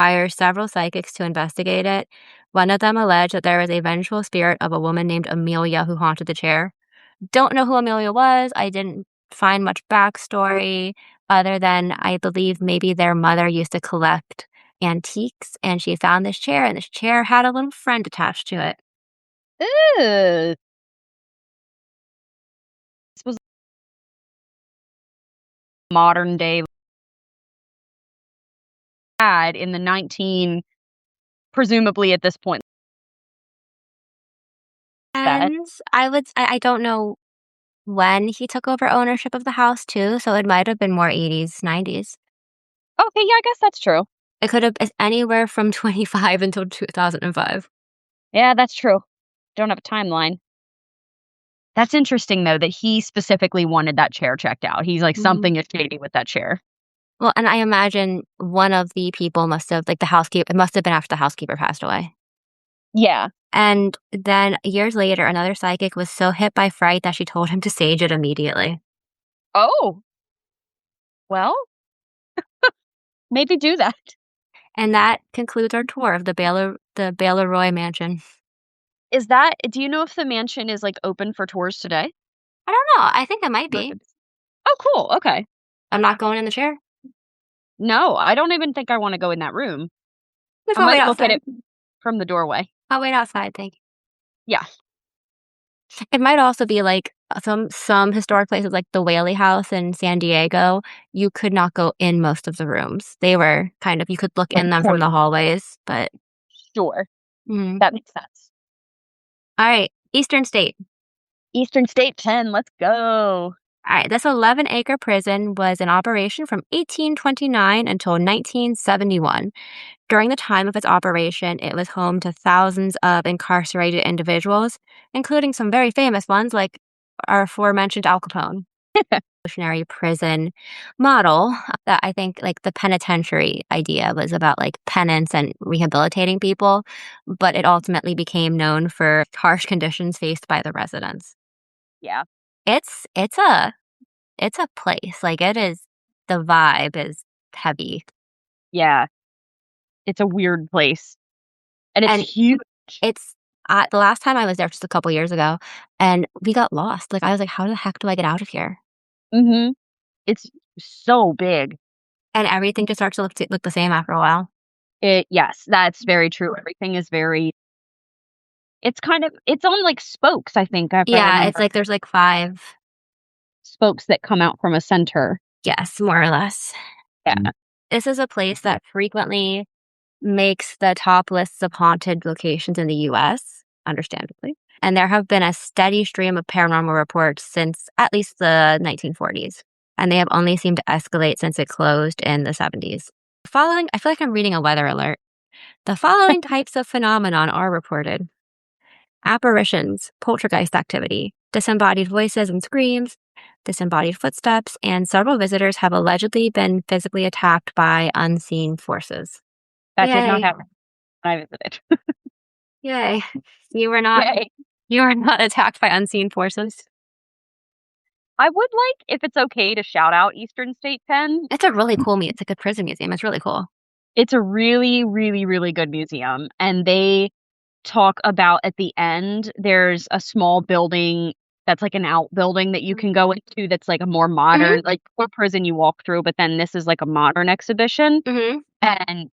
Speaker 1: hired several psychics to investigate it. One of them alleged that there was a vengeful spirit of a woman named Amelia who haunted the chair. Don't know who Amelia was. I didn't find much backstory other than I believe maybe their mother used to collect antiques and she found this chair and this chair had a little friend attached to it.
Speaker 2: Ew. This was modern day had in the 19 presumably at this point that.
Speaker 1: And I don't know when he took over ownership of the house too, so it might have been more 80s, 90s.
Speaker 2: Okay, yeah, I guess that's true.
Speaker 1: It could have it's anywhere from 25 until 2005.
Speaker 2: Yeah, that's true. Don't have a timeline. That's interesting though that he specifically wanted that chair checked out. He's like
Speaker 1: Mhm.
Speaker 2: something is shady with that chair.
Speaker 1: Well, and I imagine one of the people must have like, the housekeeper it must have been after the housekeeper passed away.
Speaker 2: Yeah.
Speaker 1: And then years later, another psychic was so hit by fright that she told him to sage it immediately.
Speaker 2: Oh, well, maybe do that.
Speaker 1: And that concludes our tour of the Baylor Roy mansion.
Speaker 2: Do you know if the mansion is like open for tours today?
Speaker 1: I don't know, I think it might
Speaker 2: Or if
Speaker 1: be.
Speaker 2: Oh, cool. Okay.
Speaker 1: I'm not going in the chair.
Speaker 2: No, I don't even think I want to go in that room.
Speaker 1: If
Speaker 2: I
Speaker 1: I'll wait
Speaker 2: might look at
Speaker 1: outside.
Speaker 2: it from the doorway.
Speaker 1: I'll wait outside, thank you.
Speaker 2: Yeah.
Speaker 1: It might also be like some historic places like the Whaley House in San Diego, you could not go in most of the rooms. They were kind of you could look
Speaker 2: Like
Speaker 1: in them from the
Speaker 2: corner.
Speaker 1: hallways, but
Speaker 2: Sure.
Speaker 1: Mhm.
Speaker 2: That makes sense.
Speaker 1: Alright, Eastern State.
Speaker 2: Eastern State 10, let's go.
Speaker 1: Alright, this 11-acre prison was in operation from 1829 until 1971. During the time of its operation, it was home to thousands of incarcerated individuals, including some very famous ones like our aforementioned Al Capone. Revolutionary prison model that I think like the penitentiary idea was about like penance and rehabilitating people, but it ultimately became known for harsh conditions faced by the residents.
Speaker 2: Yeah.
Speaker 1: It's it's a place. Like it is the vibe is heavy.
Speaker 2: Yeah. It's a weird place, and it's
Speaker 1: And
Speaker 2: huge.
Speaker 1: it's the last time I was there just a couple years ago and we got lost. Like I was like, how the heck do I get out of here?
Speaker 2: Mhm. It's so big.
Speaker 1: And everything just starts to look the same after a while.
Speaker 2: Yes, that's very true. Everything is very it's on, like, spokes, I think, if I
Speaker 1: Yeah, it's
Speaker 2: remember.
Speaker 1: like there's like five.
Speaker 2: Spokes that come out from a center.
Speaker 1: Yes, more or less.
Speaker 2: Yeah.
Speaker 1: This is a place that frequently makes the top lists of haunted locations in the US, understandably. And there have been a steady stream of paranormal reports since at least the 1940s. And they have only seemed to escalate since it closed in the 70s. Following, I feel like I'm reading a weather alert. The following types of phenomenon are reported: apparitions, poltergeist activity, disembodied voices and screams, disembodied footsteps, and several visitors have allegedly been physically attacked by unseen forces.
Speaker 2: That did not
Speaker 1: Yay.
Speaker 2: happen when I visited.
Speaker 1: Yay. You were not
Speaker 2: Yay.
Speaker 1: you were not attacked by unseen forces.
Speaker 2: I would like, if it's okay to shout out Eastern State Pen.
Speaker 1: It's a really cool it's like a prison museum. It's really cool.
Speaker 2: It's a really, really, really good museum, and they talk about at the end, there's a small building that's like an outbuilding that you can go into that's like a more
Speaker 1: Mhm.
Speaker 2: modern, like, for prison you walk through, but then this is like a modern exhibition,
Speaker 1: Mhm.
Speaker 2: and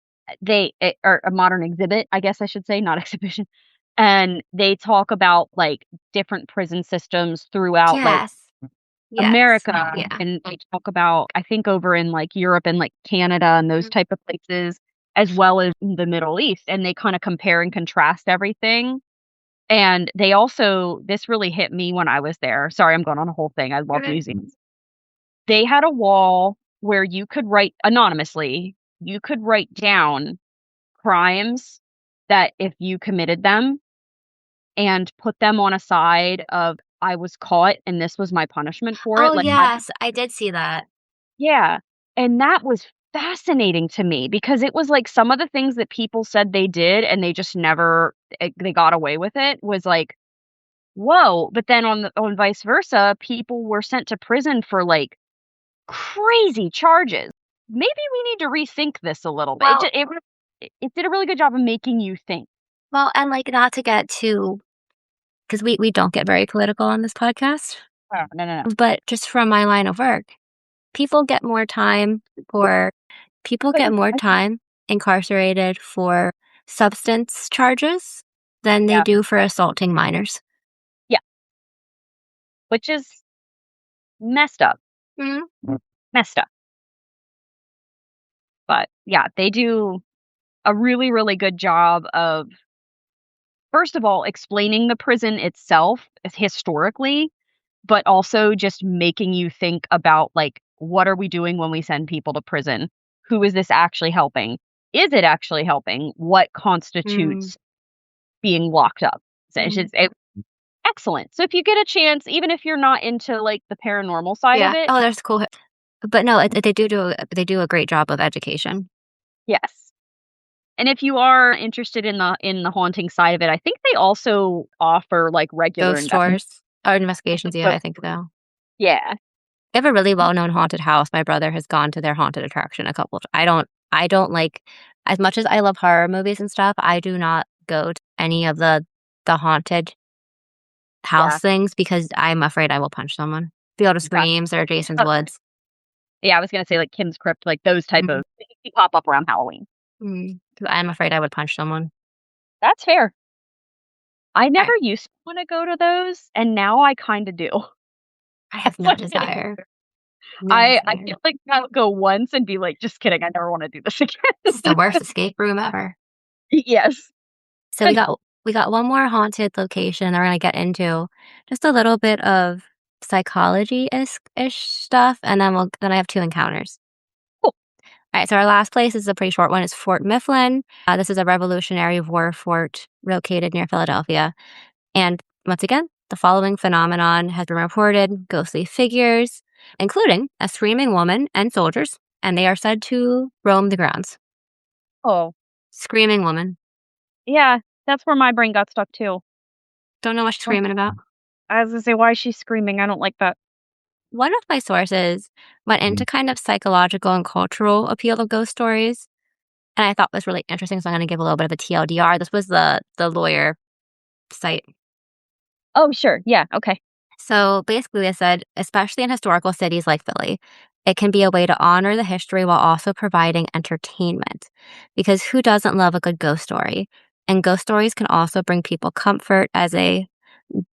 Speaker 2: or a modern exhibit, I guess I should say, not exhibition, and they talk about, like, different prison systems throughout, like,
Speaker 1: Yes. Yes.
Speaker 2: America,
Speaker 1: Yeah.
Speaker 2: and they talk about, I think, over in, like, Europe and, like, Canada and those type of places, as well as the Middle East, and they kinda compare and contrast everything, and they also this really hit me when I was there. Sorry, I'm going on a whole thing, I love
Speaker 1: Okay.
Speaker 2: museums. They had a wall where you could write anonymously, you could write down crimes that if you committed them and put them on a side of, "I was caught and this was my punishment for it,"
Speaker 1: Oh,
Speaker 2: like, I
Speaker 1: yes. I did see that.
Speaker 2: Yeah, and that was fascinating to me because it was like some of the things that people said they did and they just never they got away with it was like, "Whoa," but then on vice versa, people were sent to prison for, like, crazy charges. Maybe we need to rethink this a little bit.
Speaker 1: Well,
Speaker 2: It did a really good job of making you think.
Speaker 1: and like not to get too because we don't get very political on this podcast,
Speaker 2: Oh, no, no, no.
Speaker 1: but just from my line of work, people get more time for people
Speaker 2: But
Speaker 1: get
Speaker 2: you
Speaker 1: more time incarcerated for substance charges than they
Speaker 2: Yeah,
Speaker 1: do for assaulting minors.
Speaker 2: yeah, which is messed up,
Speaker 1: Mhm.
Speaker 2: messed up. But, yeah, they do a really, really good job of, first of all, explaining the prison itself historically, but also just making you think about, like, what are we doing when we send people to prison? Who is this actually helping? Is it actually helping? What
Speaker 1: Mm,
Speaker 2: constitutes being locked up? So it's
Speaker 1: mhm.
Speaker 2: just excellent. So if you get a chance, even if you're not into, like, the paranormal side of
Speaker 1: Yeah.
Speaker 2: it.
Speaker 1: Oh, that's cool. But no, they do a great job of education.
Speaker 2: Yes. And if you are interested in the haunting side of it, I think they also offer, like, regular
Speaker 1: Ghost tours or investigations, yeah, I think so.
Speaker 2: Yeah.
Speaker 1: They have a really well-known haunted house. My brother has gone to their haunted attraction a couple of I don't like as much as I love horror movies and stuff, I do not go to any of the haunted house
Speaker 2: Yeah.
Speaker 1: things because I'm afraid I will punch someone. Field of
Speaker 2: Gotcha.
Speaker 1: Screams or Jason's
Speaker 2: Uh,
Speaker 1: Woods.
Speaker 2: yeah, I was gonna say, like, Kim's Crypt, like, those type
Speaker 1: Mhm.
Speaker 2: of they pop up around Halloween.
Speaker 1: 'Cause I'm afraid I would punch someone.
Speaker 2: That's fair. I never
Speaker 1: I
Speaker 2: used to wanna go to those, and now I kinda do.
Speaker 1: I have
Speaker 2: It's
Speaker 1: no
Speaker 2: like
Speaker 1: desire. No
Speaker 2: I
Speaker 1: desire.
Speaker 2: feel like I'll go once and be like, "Just kidding, I never wanna do this again."
Speaker 1: This is the worst escape room ever.
Speaker 2: Yes.
Speaker 1: So
Speaker 2: Good.
Speaker 1: we got one more haunted location that we're gonna get into just a little bit of psychology-ish stuff, and then I have 2 encounters.
Speaker 2: Cool.
Speaker 1: Alright, so our last place is a pretty short one. It's Fort Mifflin. This is a Revolutionary War fort located near Philadelphia. And once again, the following phenomenon has been reported: ghostly figures, including a screaming woman and soldiers, and they are said to roam the grounds.
Speaker 2: Oh,
Speaker 1: Screaming woman.
Speaker 2: yeah, that's where my brain got stuck too.
Speaker 1: Don't know what she's
Speaker 2: Oh,
Speaker 1: screaming about.
Speaker 2: I was gonna say, why is she screaming? I don't like that.
Speaker 1: One of my sources went into kind of psychological and cultural appeal of ghost stories, and I thought was really interesting, so I'm gonna give a little bit of a TLDR. This was the lawyer site.
Speaker 2: Oh, sure. Yeah. Okay.
Speaker 1: So basically, they said, especially in historical cities like Philly, it can be a way to honor the history while also providing entertainment. Because who doesn't love a good ghost story? And ghost stories can also bring people comfort, as they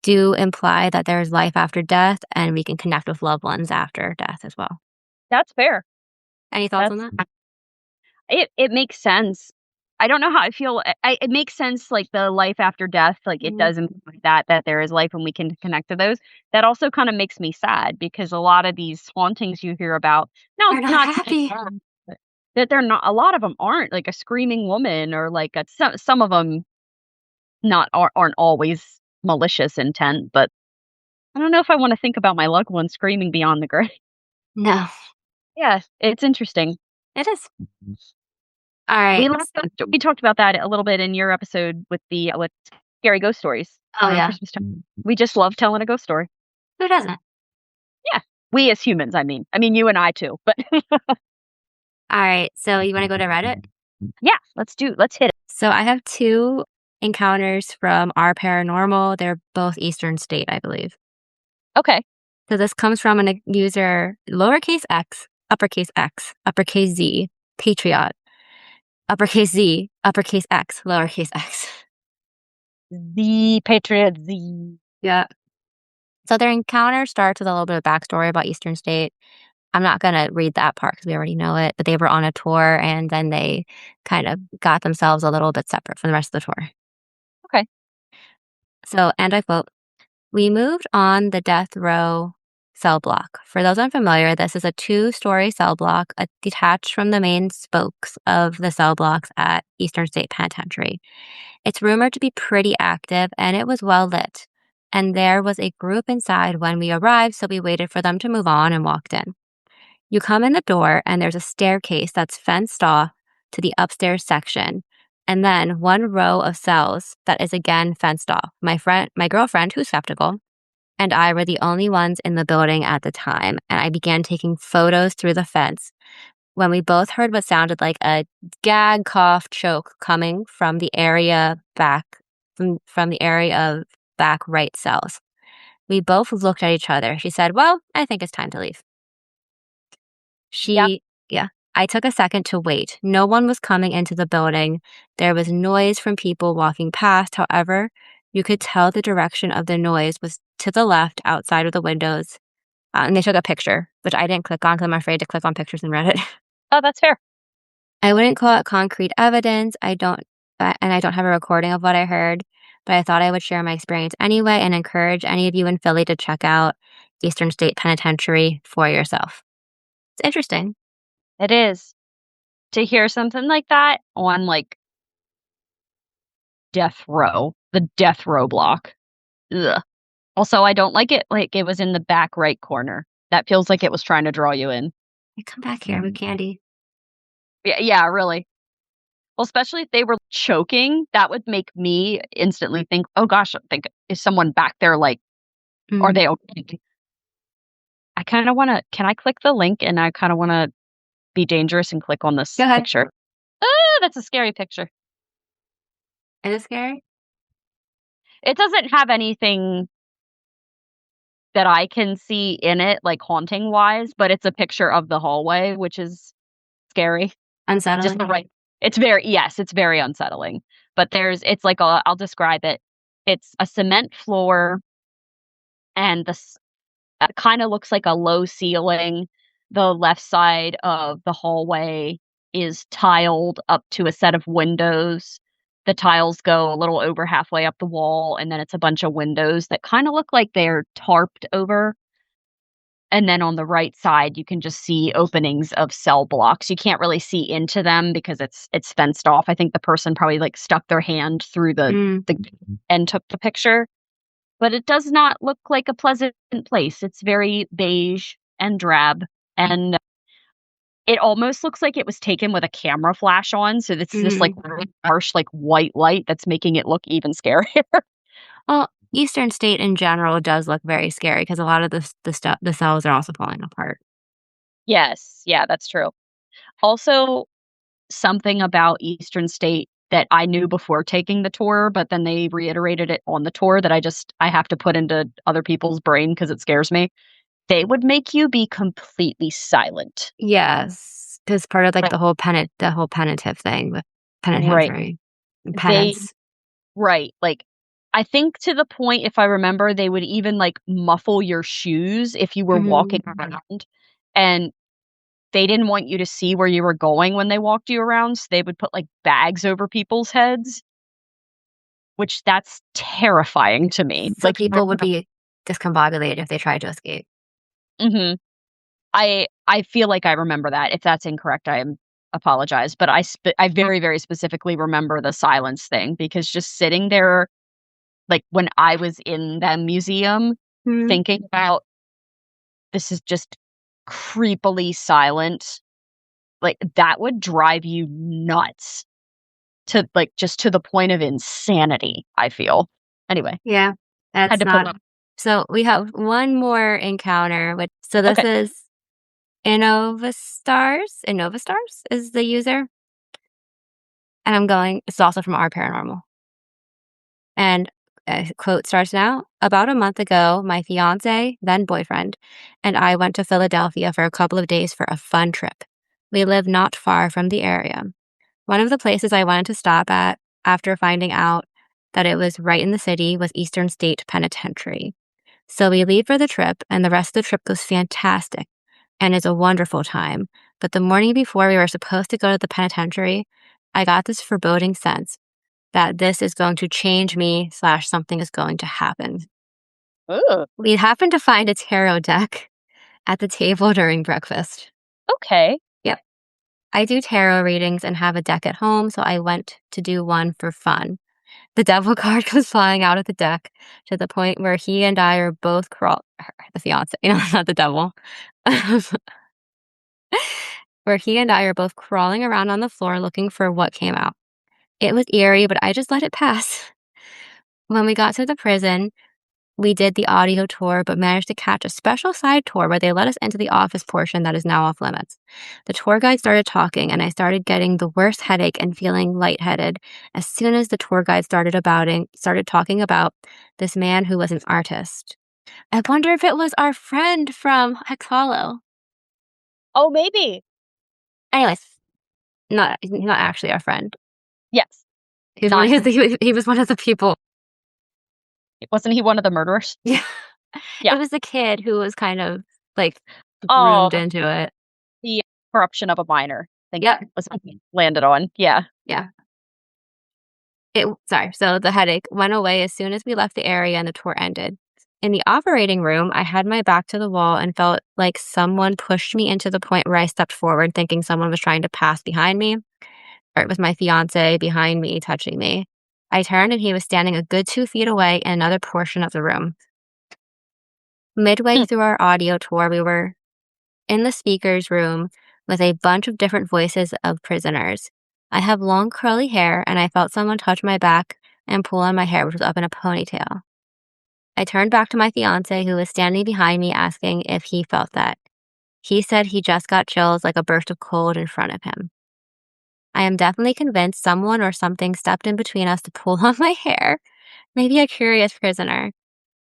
Speaker 1: do imply that there is life after death and we can connect with loved ones after death as well.
Speaker 2: That's fair.
Speaker 1: Any thoughts on
Speaker 2: That's
Speaker 1: that?
Speaker 2: it makes sense. I don't know how I feel. It makes sense, like the life after death. Like it
Speaker 1: Mhm.
Speaker 2: does imply that there is life and we can connect to those. That also kind of makes me sad because a lot of these hauntings you hear about, now
Speaker 1: They're not
Speaker 2: not saying
Speaker 1: happy.
Speaker 2: but that they're not. A lot of them aren't like a screaming woman or like some of them not aren't always malicious intent. But I don't know if I want to think about my loved one screaming beyond the grave.
Speaker 1: No,
Speaker 2: Yeah, it's interesting.
Speaker 1: it is. All right.
Speaker 2: We talked about that a little bit in your episode with the with scary ghost stories
Speaker 1: Oh,
Speaker 2: around
Speaker 1: yeah.
Speaker 2: Christmas time. We just love telling a ghost story.
Speaker 1: Who doesn't?
Speaker 2: Yeah, we as humans, I mean you and I too, but
Speaker 1: All right. So you want to go to Reddit?
Speaker 2: yeah, let's hit it.
Speaker 1: So I have 2 encounters from our paranormal. They're both Eastern State, I believe.
Speaker 2: Okay.
Speaker 1: So this comes from a user lowercase x, uppercase Z, patriot, uppercase Z, uppercase X, lowercase x.
Speaker 2: The Patriot Z.
Speaker 1: Yeah. So their encounter starts with a little bit of backstory about Eastern State. I'm not going to read that part because we already know it, but they were on a tour and then they kind of got themselves a little bit separate from the rest of the tour.
Speaker 2: Okay.
Speaker 1: So, and I quote, "We moved on the death row cell block. For those unfamiliar, this is a 2-story cell block detached from the main spokes of the cell blocks at Eastern State Penitentiary. It's rumored to be pretty active and it was well lit. And there was a group inside when we arrived, so we waited for them to move on and walked in. You come in the door and there's a staircase that's fenced off to the upstairs section. And then one row of cells that is again fenced off. My girlfriend, who's skeptical, and I were the only ones in the building at the time, and I began taking photos through the fence when we both heard what sounded like a gag, cough, choke coming from the area back from the area of back right cells. We both looked at each other. She said, "Well, I think it's time to leave."
Speaker 2: Yep.
Speaker 1: She Yeah. I took a second to wait. No one was coming into the building. There was noise from people walking past. However, you could tell the direction of the noise was to the left outside of the windows. And they took a picture, which I didn't click on because I'm afraid to click on pictures in Reddit.
Speaker 2: Oh, that's fair.
Speaker 1: I wouldn't call it concrete evidence. And I don't have a recording of what I heard, but I thought I would share my experience anyway and encourage any of you in Philly to check out Eastern State Penitentiary for yourself. It's interesting.
Speaker 2: It is to hear something like that on like death row, the death row block. Ugh. Also, I don't like it. Like it was in the back right corner. That feels like it was trying to draw you in.
Speaker 1: Hey, come back here with candy.
Speaker 2: Yeah, yeah, really. Well, especially if they were choking, that would make me instantly think, "Oh gosh, I think is someone back there? Like, are
Speaker 1: Mm.
Speaker 2: they okay?" I kind of want to. Can I click the link? And I kind of want to be dangerous and click on
Speaker 1: Go
Speaker 2: this
Speaker 1: ahead.
Speaker 2: picture. Ah, that's a scary picture.
Speaker 1: Is it scary?
Speaker 2: It doesn't have anything that I can see in it, like haunting wise, but it's a picture of the hallway, which is scary. Just the
Speaker 1: Unsettling?
Speaker 2: right. It's very yes, it's very unsettling. But it's like a. I'll describe it. It's a cement floor and kind of looks like a low ceiling. The left side of the hallway is tiled up to a set of windows the tiles go a little over halfway up the wall, and then it's a bunch of windows that kinda look like they're tarped over, and then on the right side, you can just see openings of cell blocks. You can't really see into them because it's fenced off. I think the person probably, like, stuck their hand through
Speaker 1: Mm,
Speaker 2: the and took the picture, but it does not look like a pleasant place. It's very beige and drab, and it almost looks like it was taken with a camera flash on, so it's just, like,
Speaker 1: mhm.
Speaker 2: really harsh, like, white light that's making it look even scarier.
Speaker 1: Well, Eastern State in general does look very scary because a lot of the cells are also falling apart.
Speaker 2: Yes, yeah, that's true. Also, something about Eastern State that I knew before taking the tour, but then they reiterated it on the tour that I have to put into other people's brain because it scares me. They would make you be completely silent.
Speaker 1: Yes, because part of, like,
Speaker 2: Like
Speaker 1: the whole penitive thing with
Speaker 2: right.
Speaker 1: penitentiary and
Speaker 2: They
Speaker 1: penance.
Speaker 2: right, like, I think to the point, if I remember, they would even, like, muffle your shoes if you were walking
Speaker 1: Mhm.
Speaker 2: around, and they didn't want you to see where you were going when they walked you around, so they would put, like, bags over people's heads, which that's terrifying to me.
Speaker 1: So
Speaker 2: Like, you
Speaker 1: people would be discombobulated if they tried to escape.
Speaker 2: mhm. I feel like I remember that. If that's incorrect, I apologize, but I very, very specifically remember the silence thing because just sitting there, like, when I was in the museum,
Speaker 1: Mhm.
Speaker 2: thinking about this is just creepily silent, like, that would drive you nuts to, like, just to the point of insanity, I feel. Anyway,
Speaker 1: Yeah,
Speaker 2: had
Speaker 1: that's
Speaker 2: to put
Speaker 1: not so we have one more encounter, which so this
Speaker 2: okay.
Speaker 1: is Innovastars is the user, and I'm going it's also from Our Paranormal, and, quote starts now, "About a month ago, my fiancé, then boyfriend, and I went to Philadelphia for a couple of days for a fun trip. We live not far from the area. One of the places I wanted to stop at after finding out that it was right in the city was Eastern State Penitentiary. So we leave for the trip, and the rest of the trip goes fantastic and is a wonderful time. But the morning before we were supposed to go to the penitentiary, I got this foreboding sense that this is going to change me slash something is going to happen.
Speaker 2: Ooh,
Speaker 1: We happened to find a tarot deck at the table during breakfast.
Speaker 2: okay.
Speaker 1: Yep. I do tarot readings and have a deck at home, so I went to do one for fun. The devil card goes flying out of the deck to the point where he and I are both the fiance, not the devil, where he and I are both crawling around on the floor looking for what came out. It was eerie, but I just let it pass. When we got to the prison, we did the audio tour, but managed to catch a special side tour where they let us into the office portion that is now off limits. The tour guide started talking, and I started getting the worst headache and feeling lightheaded as soon as the tour guide started talking about this man who was an artist. I wonder if it was our friend from Hex Hollow.
Speaker 2: Oh, maybe.
Speaker 1: Anyways, not actually our friend.
Speaker 2: Yes.
Speaker 1: He was one.
Speaker 2: Not
Speaker 1: He was one of the people.
Speaker 2: wasn't he one of the murderers?
Speaker 1: Yeah,
Speaker 2: Yeah.
Speaker 1: it was the kid who was kind of like groomed
Speaker 2: Oh,
Speaker 1: into it.
Speaker 2: the corruption of a minor, I think
Speaker 1: Yep.
Speaker 2: was what he landed on. Yeah.
Speaker 1: Yeah. Sorry. So the headache went away as soon as we left the area and the tour ended. In the operating room, I had my back to the wall and felt like someone pushed me into the point where I stepped forward, thinking someone was trying to pass behind me, or it was my fiance behind me touching me. I turned and he was standing a good 2 feet away in another portion of the room. Midway
Speaker 2: Hmm.
Speaker 1: through our audio tour, we were in the speaker's room with a bunch of different voices of prisoners. I have long curly hair, and I felt someone touch my back and pull on my hair, which was up in a ponytail. I turned back to my fiance, who was standing behind me, asking if he felt that. He said he just got chills like a burst of cold in front of him. I am definitely convinced someone or something stepped in between us to pull on my hair, maybe a curious prisoner.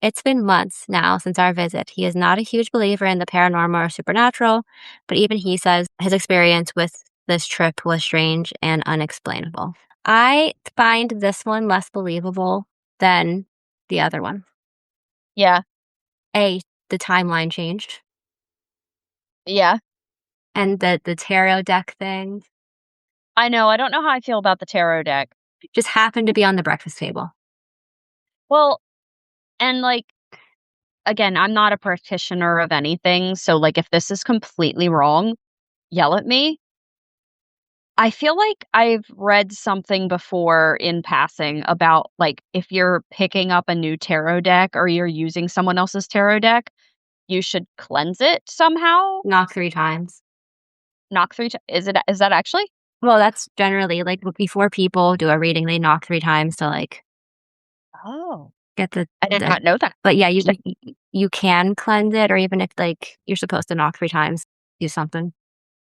Speaker 1: It's been months now since our visit. He is not a huge believer in the paranormal or supernatural, but even he says his experience with this trip was strange and unexplainable. I find this one less believable than the other one.
Speaker 2: Yeah.
Speaker 1: A, the timeline changed,
Speaker 2: Yeah.
Speaker 1: and the tarot deck thing.
Speaker 2: I know, I don't know how I feel about the tarot deck.
Speaker 1: Just happened to be on the breakfast table.
Speaker 2: Well, and, like, again, I'm not a practitioner of anything, so, like, if this is completely wrong, yell at me. I feel like I've read something before in passing about, like, if you're picking up a new tarot deck or you're using someone else's tarot deck, you should cleanse it somehow?
Speaker 1: Knock 3 times.
Speaker 2: Knock 3 ti is that actually?
Speaker 1: Well, that's generally, like, before people do a reading, they knock 3 times to, like,
Speaker 2: Oh.
Speaker 1: get
Speaker 2: I did
Speaker 1: the
Speaker 2: not know that.
Speaker 1: but yeah, you can cleanse it, or even if, like, you're supposed to knock 3 times, do something.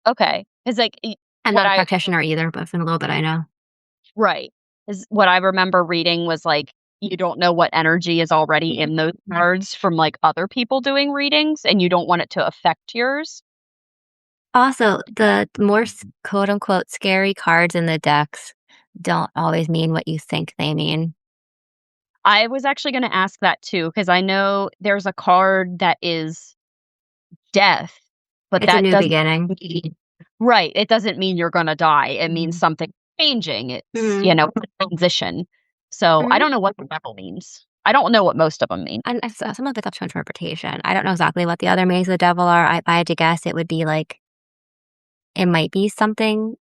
Speaker 2: Okay, 'cause, like, e
Speaker 1: I'm
Speaker 2: what
Speaker 1: not a
Speaker 2: I
Speaker 1: practitioner either, but from a little bit I know.
Speaker 2: right, is what I remember reading was, like, you don't know what energy is already in those cards from, like, other people doing readings, and you don't want it to affect yours.
Speaker 1: Also, the more quote unquote "scary" cards in the decks don't always mean what you think they mean.
Speaker 2: I was actually gonna ask that too, because I know there's a card that is death, but
Speaker 1: It's a
Speaker 2: that
Speaker 1: new
Speaker 2: doesn't
Speaker 1: beginning.
Speaker 2: right, it doesn't mean you're gonna die, it means
Speaker 1: Mhm.
Speaker 2: something changing, it's,
Speaker 1: Mhm.
Speaker 2: transition. So, I
Speaker 1: Mhm.
Speaker 2: don't know what the devil means. I don't know what most of them mean.
Speaker 1: And some of it's up to interpretation. I don't know exactly what the other names of the devil are. If I had to guess, it would be like it might be something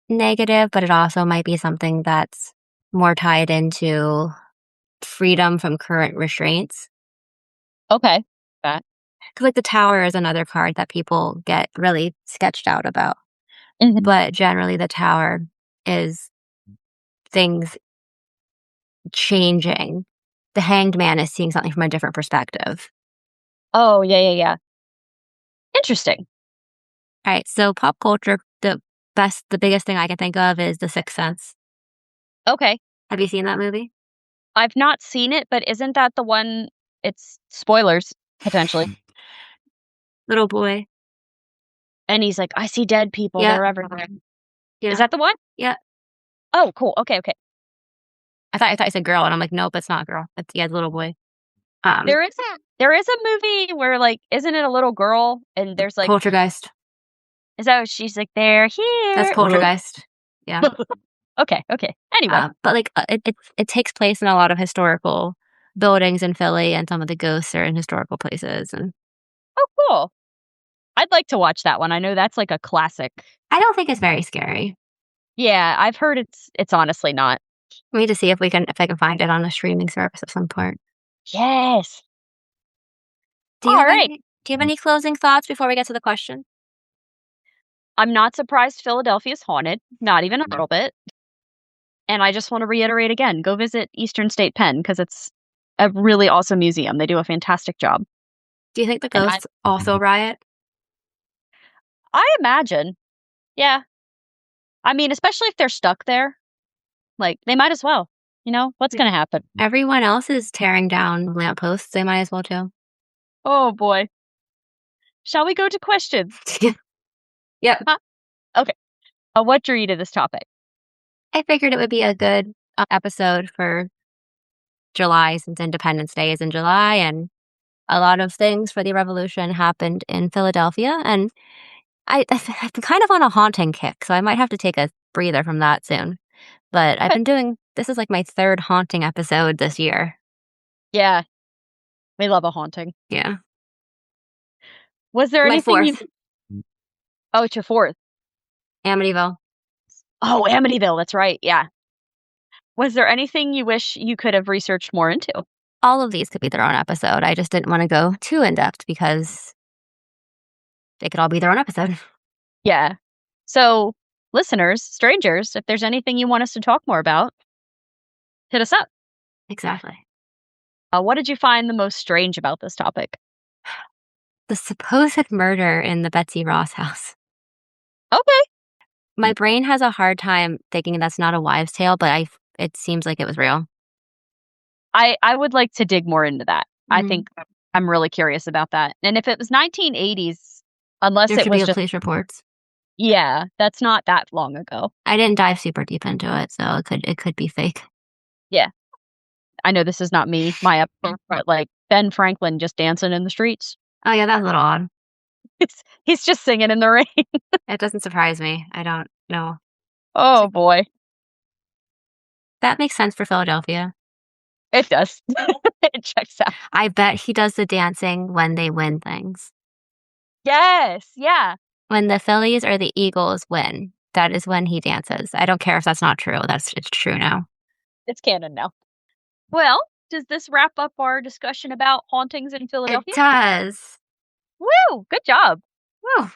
Speaker 1: negative, but it also might be something that's more tied into freedom from current restraints.
Speaker 2: Okay. That.
Speaker 1: 'Cause, like, the tower is another card that people get really sketched out about,
Speaker 2: Mhm.
Speaker 1: but generally the tower is things changing. The hanged man is seeing something from a different perspective.
Speaker 2: Oh, yeah, yeah, yeah. Interesting.
Speaker 1: Alright, so pop culture, the biggest thing I can think of is The Sixth Sense.
Speaker 2: Okay.
Speaker 1: Have you seen that movie?
Speaker 2: I've not seen it, but isn't that the one it's spoilers, potentially,
Speaker 1: Little boy.
Speaker 2: and he's like, "I see dead people,
Speaker 1: Yeah,
Speaker 2: they're everywhere." Is
Speaker 1: yeah,
Speaker 2: that the one?
Speaker 1: yeah.
Speaker 2: Oh, cool. Okay, okay.
Speaker 1: I thought you said girl, and I'm like, "Nope, it's not girl. It's yeah, the little boy."
Speaker 2: There is a movie where, like, isn't it a little girl and there's, like
Speaker 1: Poltergeist.
Speaker 2: is that what she's like, "They're
Speaker 1: That's
Speaker 2: here."
Speaker 1: Poltergeist. Yeah.
Speaker 2: Okay, okay. Anyway.
Speaker 1: But, like, it takes place in a lot of historical buildings in Philly, and some of the ghosts are in historical places, and
Speaker 2: Oh, cool. I'd like to watch that one. I know that's, like, a classic.
Speaker 1: I don't think it's very scary.
Speaker 2: Yeah, I've heard it's honestly not.
Speaker 1: We need to see if I can find it on a streaming service at some point.
Speaker 2: Yes.
Speaker 1: Do you have
Speaker 2: Alright.
Speaker 1: any do you have any closing thoughts before we get to the question?
Speaker 2: I'm not surprised Philadelphia's haunted, not even a little bit. And I just want to reiterate again, go visit Eastern State Penn because it's a really awesome museum. They do a fantastic job.
Speaker 1: Do you think the
Speaker 2: And I
Speaker 1: ghosts also riot?
Speaker 2: I imagine, yeah. I mean, especially if they're stuck there, like, they might as well. What's gonna happen?
Speaker 1: Everyone else is tearing down lampposts, they might as well too.
Speaker 2: Oh, boy. Shall we go to questions?
Speaker 1: Yep.
Speaker 2: Huh? Okay. What drew you to this topic?
Speaker 1: I figured it would be a good, episode for July since Independence Day is in July, and a lot of things for the revolution happened in Philadelphia, and I'm kind of on a haunting kick, so I might have to take a breather from that soon. But I've
Speaker 2: Okay.
Speaker 1: been doing this is, like, my 3rd haunting episode this year.
Speaker 2: Yeah, we love a haunting.
Speaker 1: Yeah.
Speaker 2: Was there
Speaker 1: My
Speaker 2: anything you
Speaker 1: 4th,
Speaker 2: Oh, it's your 4th.
Speaker 1: Amityville.
Speaker 2: Oh, Amityville, that's right, yeah. Was there anything you wish you could have researched more into?
Speaker 1: All of these could be their own episode. I just didn't wanna go too in-depth because they could all be their own episode.
Speaker 2: Yeah. So, listeners, strangers, if there's anything you want us to talk more about, hit us up.
Speaker 1: Exactly.
Speaker 2: What did you find the most strange about this topic?
Speaker 1: The supposed murder in the Betsy Ross house.
Speaker 2: Okay.
Speaker 1: My brain has a hard time thinking that's not a wives' tale, but it seems like it was real.
Speaker 2: I would like to dig more into that. I
Speaker 1: Mhm.
Speaker 2: think I'm really curious about that. And if it was 1980s, unless
Speaker 1: There
Speaker 2: it
Speaker 1: should be
Speaker 2: was
Speaker 1: a
Speaker 2: just
Speaker 1: police reports.
Speaker 2: yeah, that's not that long ago.
Speaker 1: I didn't dive super deep into it, so it could be fake.
Speaker 2: Yeah. I know this is not me, my episode, but, like, Ben Franklin just dancing in the streets.
Speaker 1: Oh, yeah, that's a little odd.
Speaker 2: He's just singing in the rain.
Speaker 1: It doesn't surprise me. I don't know.
Speaker 2: Oh, boy.
Speaker 1: That makes sense for Philadelphia.
Speaker 2: It does. It checks out.
Speaker 1: I bet he does the dancing when they win things.
Speaker 2: Yes, yeah.
Speaker 1: When the Phillies or the Eagles win, that is when he dances. I don't care if that's not true. It's true now.
Speaker 2: It's canon now. Well, does this wrap up our discussion about hauntings in
Speaker 1: It
Speaker 2: Philadelphia?
Speaker 1: does.
Speaker 2: Woo! Good job.
Speaker 1: Whew.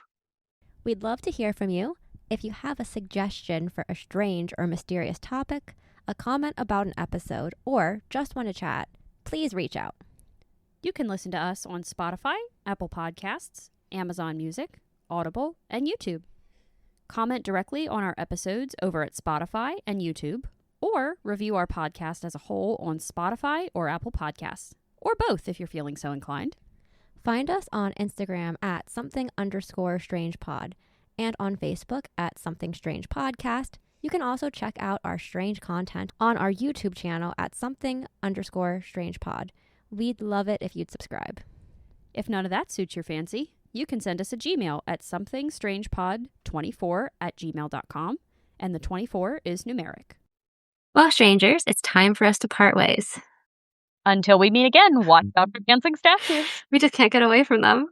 Speaker 3: We'd love to hear from you. If you have a suggestion for a strange or mysterious topic, a comment about an episode, or just want to chat, please reach out.
Speaker 4: You can listen to us on Spotify, Apple Podcasts, Amazon Music, Audible, and YouTube. Comment directly on our episodes over at Spotify and YouTube, or review our podcast as a whole on Spotify or Apple Podcasts, or both if you're feeling so inclined.
Speaker 3: Find us on Instagram at something_strange_pod and on Facebook at Something Strange Podcast. You can also check out our strange content on our YouTube channel at something_strange_pod. We'd love it if you'd subscribe.
Speaker 4: If none of that suits your fancy, you can send us a Gmail at somethingstrangepod24@gmail.com, and the 24 is numeric.
Speaker 1: Well, strangers, it's time for us to part ways.
Speaker 2: Until we meet again, watch out for dancing statues.
Speaker 1: We just can't get away from them.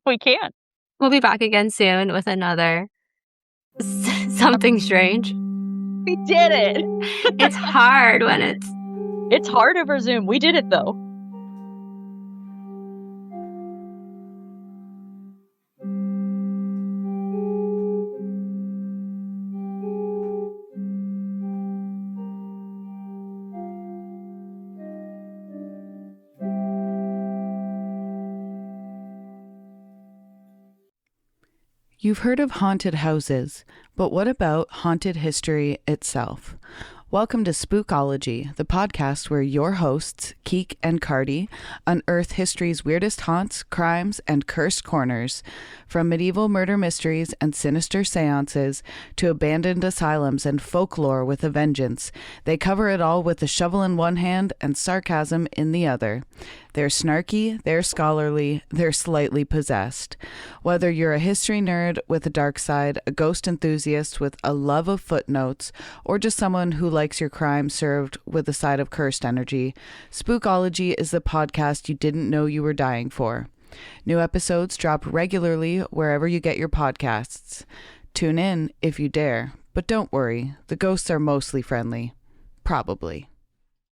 Speaker 2: We can't.
Speaker 1: We'll be back again soon with another something strange.
Speaker 2: We did it.
Speaker 1: It's hard when
Speaker 2: It's hard over Zoom. We did it though.
Speaker 5: You've heard of haunted houses, but what about haunted history itself? Welcome to Spookology, the podcast where your hosts, Keek and Cardi, unearth history's weirdest haunts, crimes, and cursed corners. From medieval murder mysteries and sinister seances to abandoned asylums and folklore with a vengeance, they cover it all with a shovel in one hand and sarcasm in the other. They're snarky, they're scholarly, they're slightly possessed. Whether you're a history nerd with a dark side, a ghost enthusiast with a love of footnotes, or just someone who likes your crime served with a side of cursed energy, Spookology is the podcast you didn't know you were dying for. New episodes drop regularly wherever you get your podcasts. Tune in if you dare, but don't worry, the ghosts are mostly friendly. Probably.